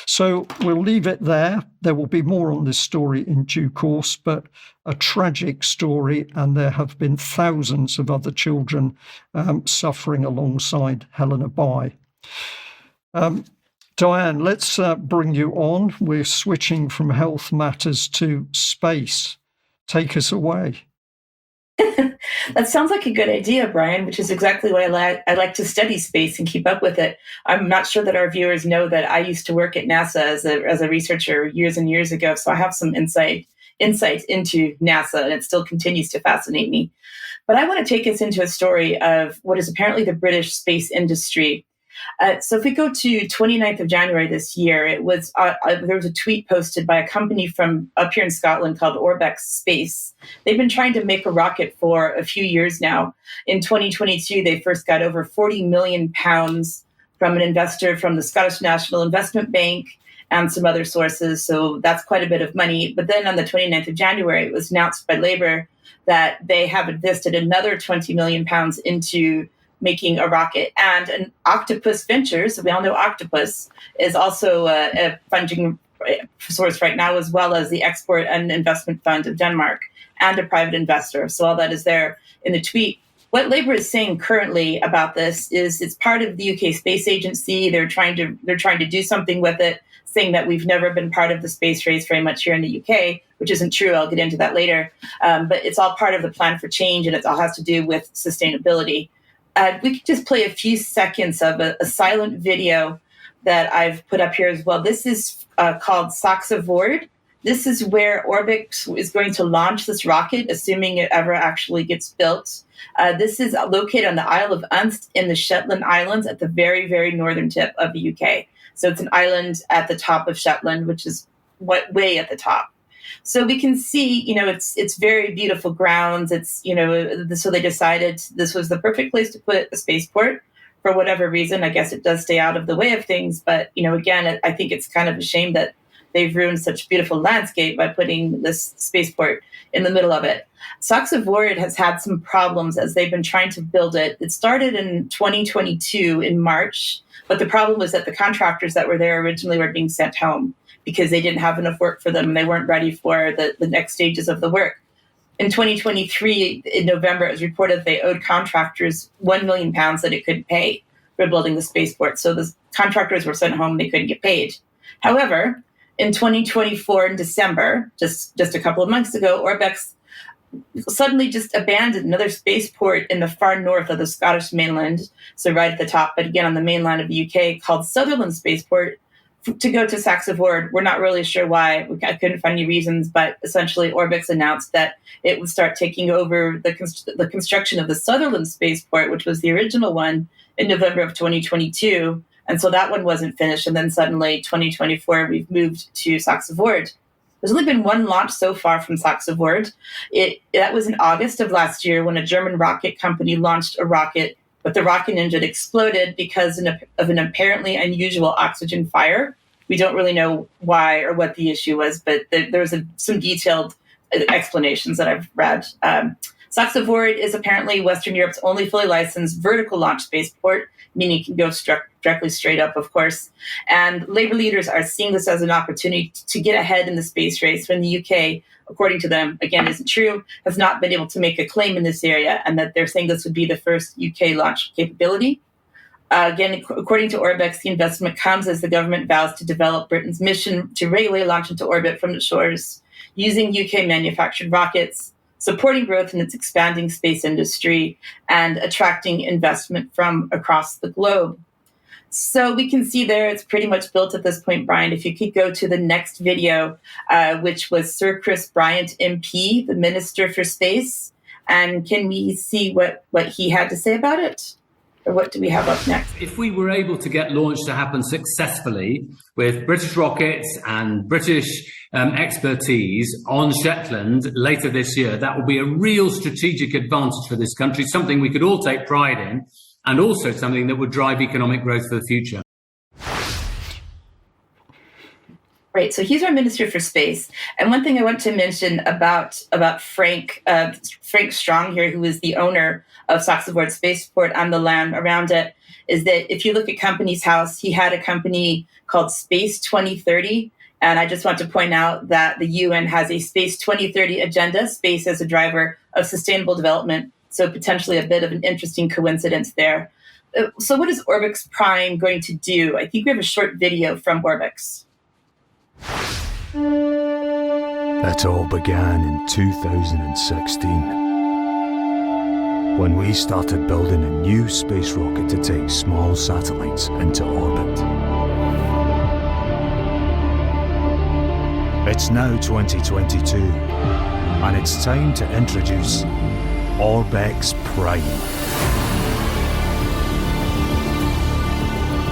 So we'll leave it there. There will be more on this story in due course, but a tragic story, and there have been thousands of other children suffering alongside Helena Bai. Diane, let's bring you on. We're switching from health matters to space. Take us away. That sounds like a good idea, Brian, which is exactly why I like to study space and keep up with it. I'm not sure that our viewers know that I used to work at NASA as a researcher years and years ago, so I have some insight into NASA, and it still continues to fascinate me. But I want to take us into a story of what is apparently the British space industry So if we go to 29th of January this year, it was there was a tweet posted by a company from up here in Scotland called Orbex Space. They've been trying to make a rocket for a few years now. In 2022, they first got over £40 million from an investor from the Scottish National Investment Bank and some other sources. So that's quite a bit of money. But then on the 29th of January, it was announced by Labour that they have invested another £20 million into making a rocket. And an Octopus Ventures, we all know Octopus, is also a funding source right now, as well as the Export and Investment Fund of Denmark and a private investor. So all that is there in the tweet. What Labour is saying currently about this is it's part of the UK Space Agency. They're trying to do something with it, saying that we've never been part of the space race very much here in the UK, which isn't true. I'll get into that later. But it's all part of the plan for change, and it all has to do with sustainability. We could just play a few seconds of a silent video that I've put up here as well. This is called Saxe Voord. This is where Orbex is going to launch this rocket, assuming it ever actually gets built. This is located on the Isle of Unst in the Shetland Islands at the very, very northern tip of the UK. So it's an island at the top of Shetland, which is way at the top. So we can see, it's very beautiful grounds. It's, so they decided this was the perfect place to put a spaceport for whatever reason. I guess it does stay out of the way of things. But, again, I think it's kind of a shame that they've ruined such beautiful landscape by putting this spaceport in the middle of it. Saxe Voord has had some problems as they've been trying to build it. It started in 2022 in March, but the problem was that the contractors that were there originally were being sent home because they didn't have enough work for them and they weren't ready for the next stages of the work. In 2023, in November, it was reported they owed contractors £1 million that it couldn't pay for building the spaceport. So the contractors were sent home, they couldn't get paid. However, in 2024, in December, just a couple of months ago, Orbex suddenly just abandoned another spaceport in the far north of the Scottish mainland, so right at the top, but again on the mainland of the UK, called Sutherland Spaceport, to go to Saxe Voord. We're not really sure why. I couldn't find any reasons, but essentially Orbex announced that it would start taking over the construction of the Sutherland Spaceport, which was the original one, in November of 2022. And so that one wasn't finished. And then suddenly 2024, we've moved to Saxe Voord. There's only been one launch so far from Saxe Voord. That was in August of last year when a German rocket company launched a rocket, but the rocket engine exploded because of an apparently unusual oxygen fire. We don't really know why or what the issue was, but there's some detailed explanations that I've read. Saxe Voord is apparently Western Europe's only fully licensed vertical launch spaceport, meaning it can go directly straight up, of course. And Labour leaders are seeing this as an opportunity to get ahead in the space race when the UK, according to them, again, isn't true, has not been able to make a claim in this area, and that they're saying this would be the first UK launch capability. Again, according to Orbex, the investment comes as the government vows to develop Britain's mission to regularly launch into orbit from its shores using UK-manufactured rockets, supporting growth in its expanding space industry, and attracting investment from across the globe. So we can see there it's pretty much built at this point, Brian. If you could go to the next video, which was Sir Chris Bryant MP, the Minister for Space. And can we see what he had to say about it? Or what do we have up next? If we were able to get launch to happen successfully with British rockets and British expertise on Shetland later this year, that will be a real strategic advantage for this country, something we could all take pride in, and also something that would drive economic growth for the future. Right, so he's our Minister for Space. And one thing I want to mention about Frank Strong here, who is the owner of Saxe Voord Spaceport and the land around it, is that if you look at Company's House, he had a company called Space 2030. And I just want to point out that the UN has a Space 2030 agenda, space as a driver of sustainable development. So potentially a bit of an interesting coincidence there. So what is Orbex Prime going to do? I think we have a short video from Orbex. It all began in 2016 when we started building a new space rocket to take small satellites into orbit. It's now 2022 and it's time to introduce Orbex Prime.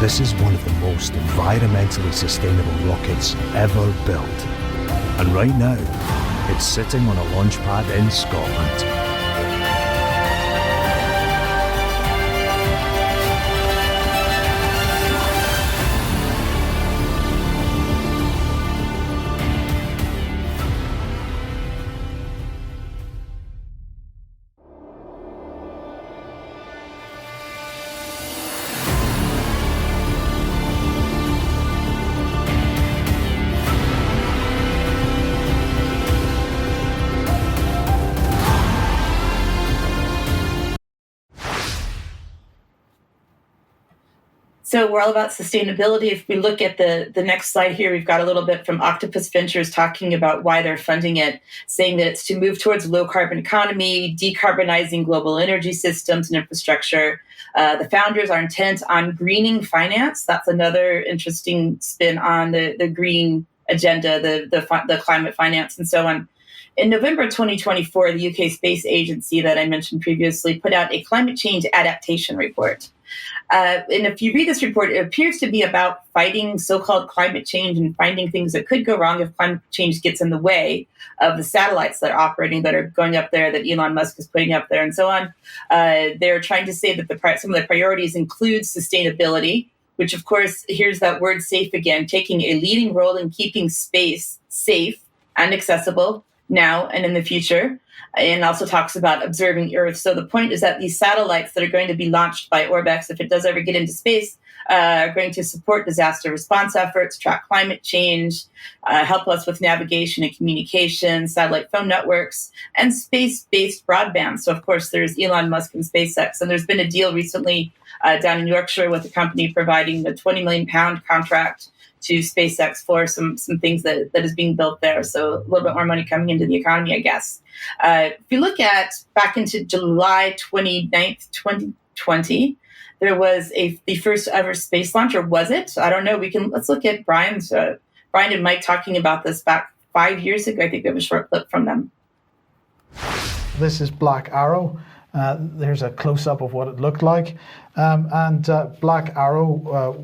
This is one of the most environmentally sustainable rockets ever built. And right now, it's sitting on a launch pad in Scotland. So we're all about sustainability. If we look at the next slide here, we've got a little bit from Octopus Ventures talking about why they're funding it, saying that it's to move towards a low-carbon economy, decarbonizing global energy systems and infrastructure. The founders are intent on greening finance. That's another interesting spin on the green agenda, the climate finance and so on. In November 2024, the UK Space Agency that I mentioned previously put out a climate change adaptation report. And if you read this report, it appears to be about fighting so-called climate change and finding things that could go wrong if climate change gets in the way of the satellites that are operating, that are going up there, that Elon Musk is putting up there and so on. They're trying to say that some of the priorities include sustainability, which of course, here's that word safe again, taking a leading role in keeping space safe and accessible now and in the future, and also talks about observing Earth. So the point is that these satellites that are going to be launched by Orbex, if it does ever get into space, are going to support disaster response efforts, track climate change, help us with navigation and communication, satellite phone networks, and space-based broadband. So of course, there's Elon Musk and SpaceX, and there's been a deal recently down in Yorkshire with a company providing the £20 million contract to SpaceX for some things that is being built there. So a little bit more money coming into the economy, I guess. If you look at back into July 29th, 2020, there was the first ever space launch, or was it? I don't know. Let's look at Brian and Mike talking about this back 5 years ago. I think we have a short clip from them. This is Black Arrow. There's a close-up of what it looked like. Black Arrow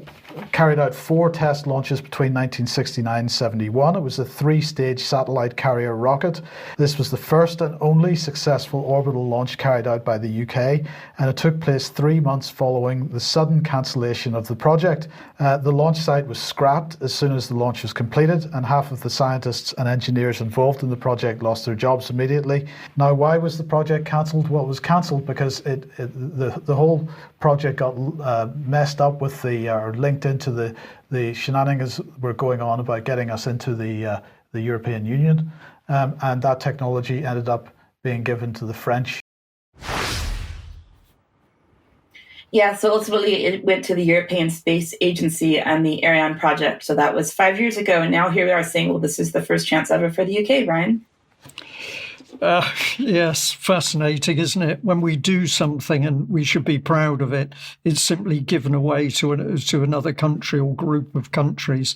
carried out 4 test launches between 1969 and 71. It was a 3-stage satellite carrier rocket. This was the first and only successful orbital launch carried out by the UK, and it took place 3 months following the sudden cancellation of the project. The launch site was scrapped as soon as the launch was completed, and half of the scientists and engineers involved in the project lost their jobs immediately. Now, why was the project cancelled? Well, it was cancelled because the whole project got messed up with or linked into the shenanigans were going on about getting us into the European Union, and that technology ended up being given to the French. Yeah, so ultimately it went to the European Space Agency and the Ariane project. So that was 5 years ago, and now here we are saying, well, this is the first chance ever for the UK, Ryan. Yes, fascinating, isn't it? When we do something and we should be proud of it, it's simply given away to another country or group of countries.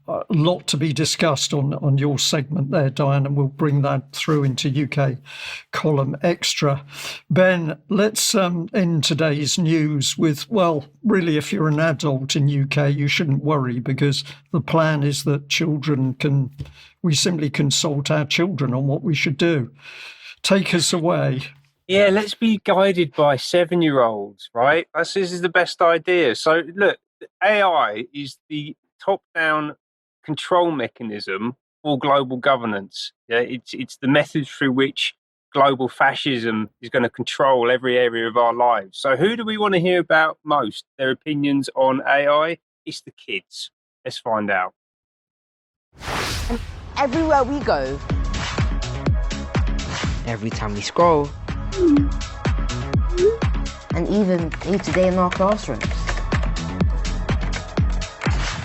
A lot to be discussed on your segment there, Diane, and we'll bring that through into UK Column Extra. Ben, let's end today's news with, well, really, if you're an adult in UK, you shouldn't worry, because the plan is that we simply consult our children on what we should do. Take us away. Yeah, let's be guided by 7-year-olds, right? This is the best idea. So look, AI is the top-down control mechanism for global governance. Yeah, it's the method through which global fascism is going to control every area of our lives. So who do we want to hear about most? Their opinions on AI? It's the kids. Let's find out. Everywhere we go, every time we scroll, and even day to day in our classrooms,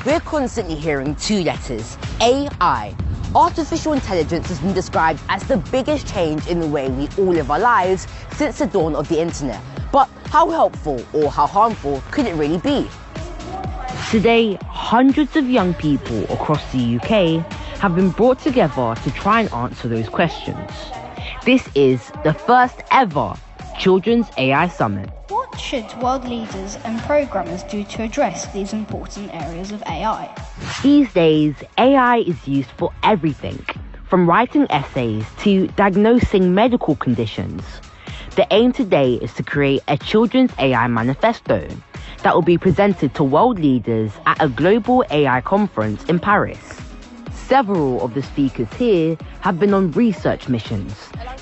we're constantly hearing 2 letters, AI. Artificial intelligence has been described as the biggest change in the way we all live our lives since the dawn of the internet. But how helpful or how harmful could it really be? Today, hundreds of young people across the UK have been brought together to try and answer those questions. This is the first ever Children's AI Summit. What should world leaders and programmers do to address these important areas of AI? These days, AI is used for everything, from writing essays to diagnosing medical conditions. The aim today is to create a children's AI manifesto that will be presented to world leaders at a global AI conference in Paris. Several of the speakers here have been on research missions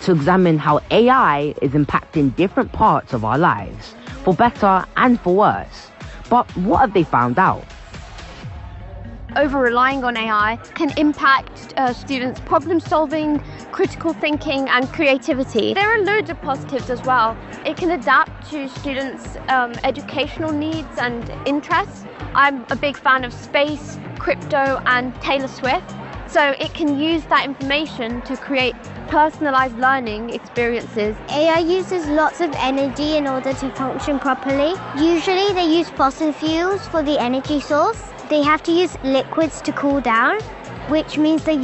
to examine how AI is impacting different parts of our lives, for better and for worse. But what have they found out? Over-relying on AI can impact students' problem-solving, critical thinking and creativity. There are loads of positives as well. It can adapt to students' educational needs and interests. I'm a big fan of space, crypto and Taylor Swift. So it can use that information to create personalized learning experiences. AI uses lots of energy in order to function properly. Usually they use fossil fuels for the energy source. They have to use liquids to cool down, which means they're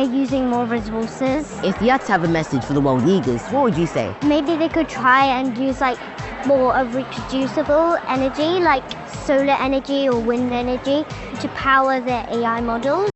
using more resources. If you had to have a message for the world leaders, what would you say? Maybe they could try and use more of reproducible energy, like solar energy or wind energy, to power their AI models.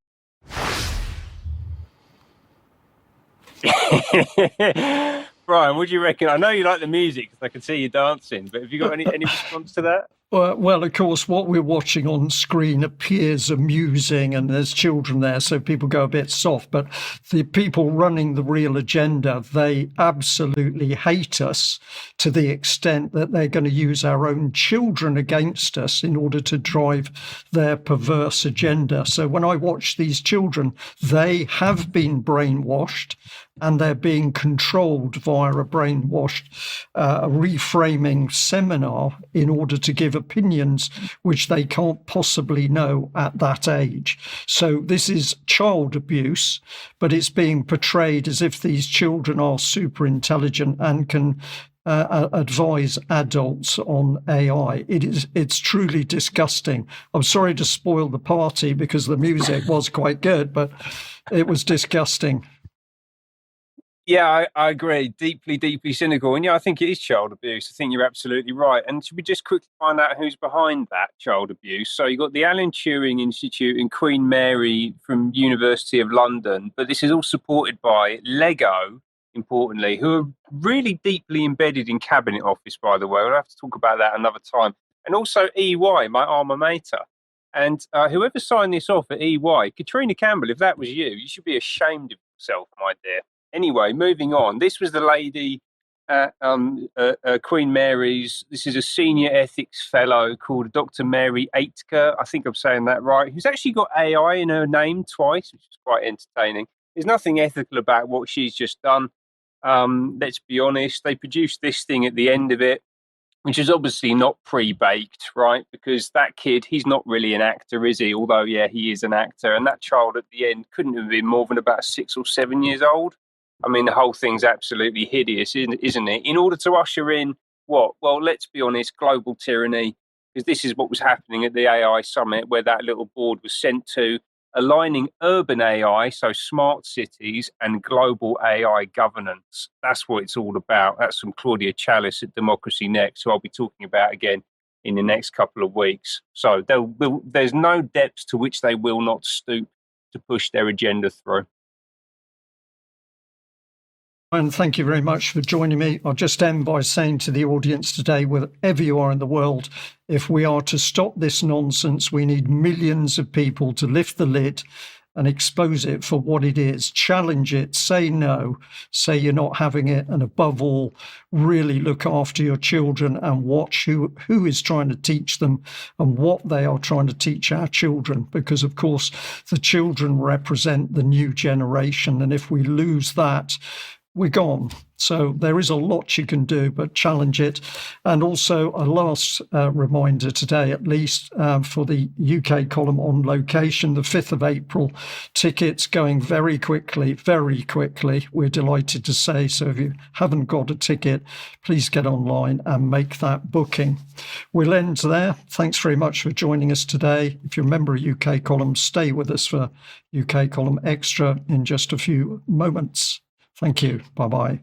Brian, what do you reckon? I know you like the music because I can see you dancing, but have you got any response to that? Well, of course, what we're watching on screen appears amusing and there's children there, so people go a bit soft. But the people running the real agenda, they absolutely hate us to the extent that they're going to use our own children against us in order to drive their perverse agenda. So when I watch these children, they have been brainwashed and they're being controlled via a brainwashed reframing seminar in order to give opinions which they can't possibly know at that age. So this is child abuse, but it's being portrayed as if these children are super intelligent and can advise adults on AI. It's truly disgusting. I'm sorry to spoil the party because the music was quite good, but it was disgusting. Yeah, I agree. Deeply, deeply cynical. And yeah, I think it is child abuse. I think you're absolutely right. And should we just quickly find out who's behind that child abuse? So you've got the Alan Turing Institute and Queen Mary from University of London, but this is all supported by Lego, importantly, who are really deeply embedded in Cabinet Office, by the way. We'll have to talk about that another time. And also EY, my alma mater. And whoever signed this off at EY, Katrina Campbell, if that was you should be ashamed of yourself, my dear. Anyway, moving on. This was the lady, Queen Mary's. This is a senior ethics fellow called Dr. Mary Aitker. I think I'm saying that right. Who's actually got AI in her name twice, which is quite entertaining. There's nothing ethical about what she's just done. Let's be honest. They produced this thing at the end of it, which is obviously not pre-baked, right? Because that kid, he's not really an actor, is he? Although, yeah, he is an actor. And that child at the end couldn't have been more than about 6 or 7 years old. I mean, the whole thing's absolutely hideous, isn't it? In order to usher in what? Well, let's be honest, global tyranny, because this is what was happening at the AI summit where that little board was sent to, aligning urban AI, so smart cities, and global AI governance. That's what it's all about. That's from Claudia Chalice at Democracy Next, who I'll be talking about again in the next couple of weeks. So there's no depths to which they will not stoop to push their agenda through. And thank you very much for joining me. I'll just end by saying to the audience today, wherever you are in the world, if we are to stop this nonsense, we need millions of people to lift the lid and expose it for what it is, challenge it, say no, say you're not having it, and above all, really look after your children and watch who is trying to teach them and what they are trying to teach our children, because of course the children represent the new generation, and if we lose that, we're gone. So there is a lot you can do, but challenge it. And also a last reminder today, at least for the UK column on location, the 5th of April, tickets going very quickly, we're delighted to say. So if you haven't got a ticket, please get online and make that booking. We'll end there. Thanks very much for joining us today. If you're a member of UK column, stay with us for UK column extra in just a few moments. Thank you. Bye-bye.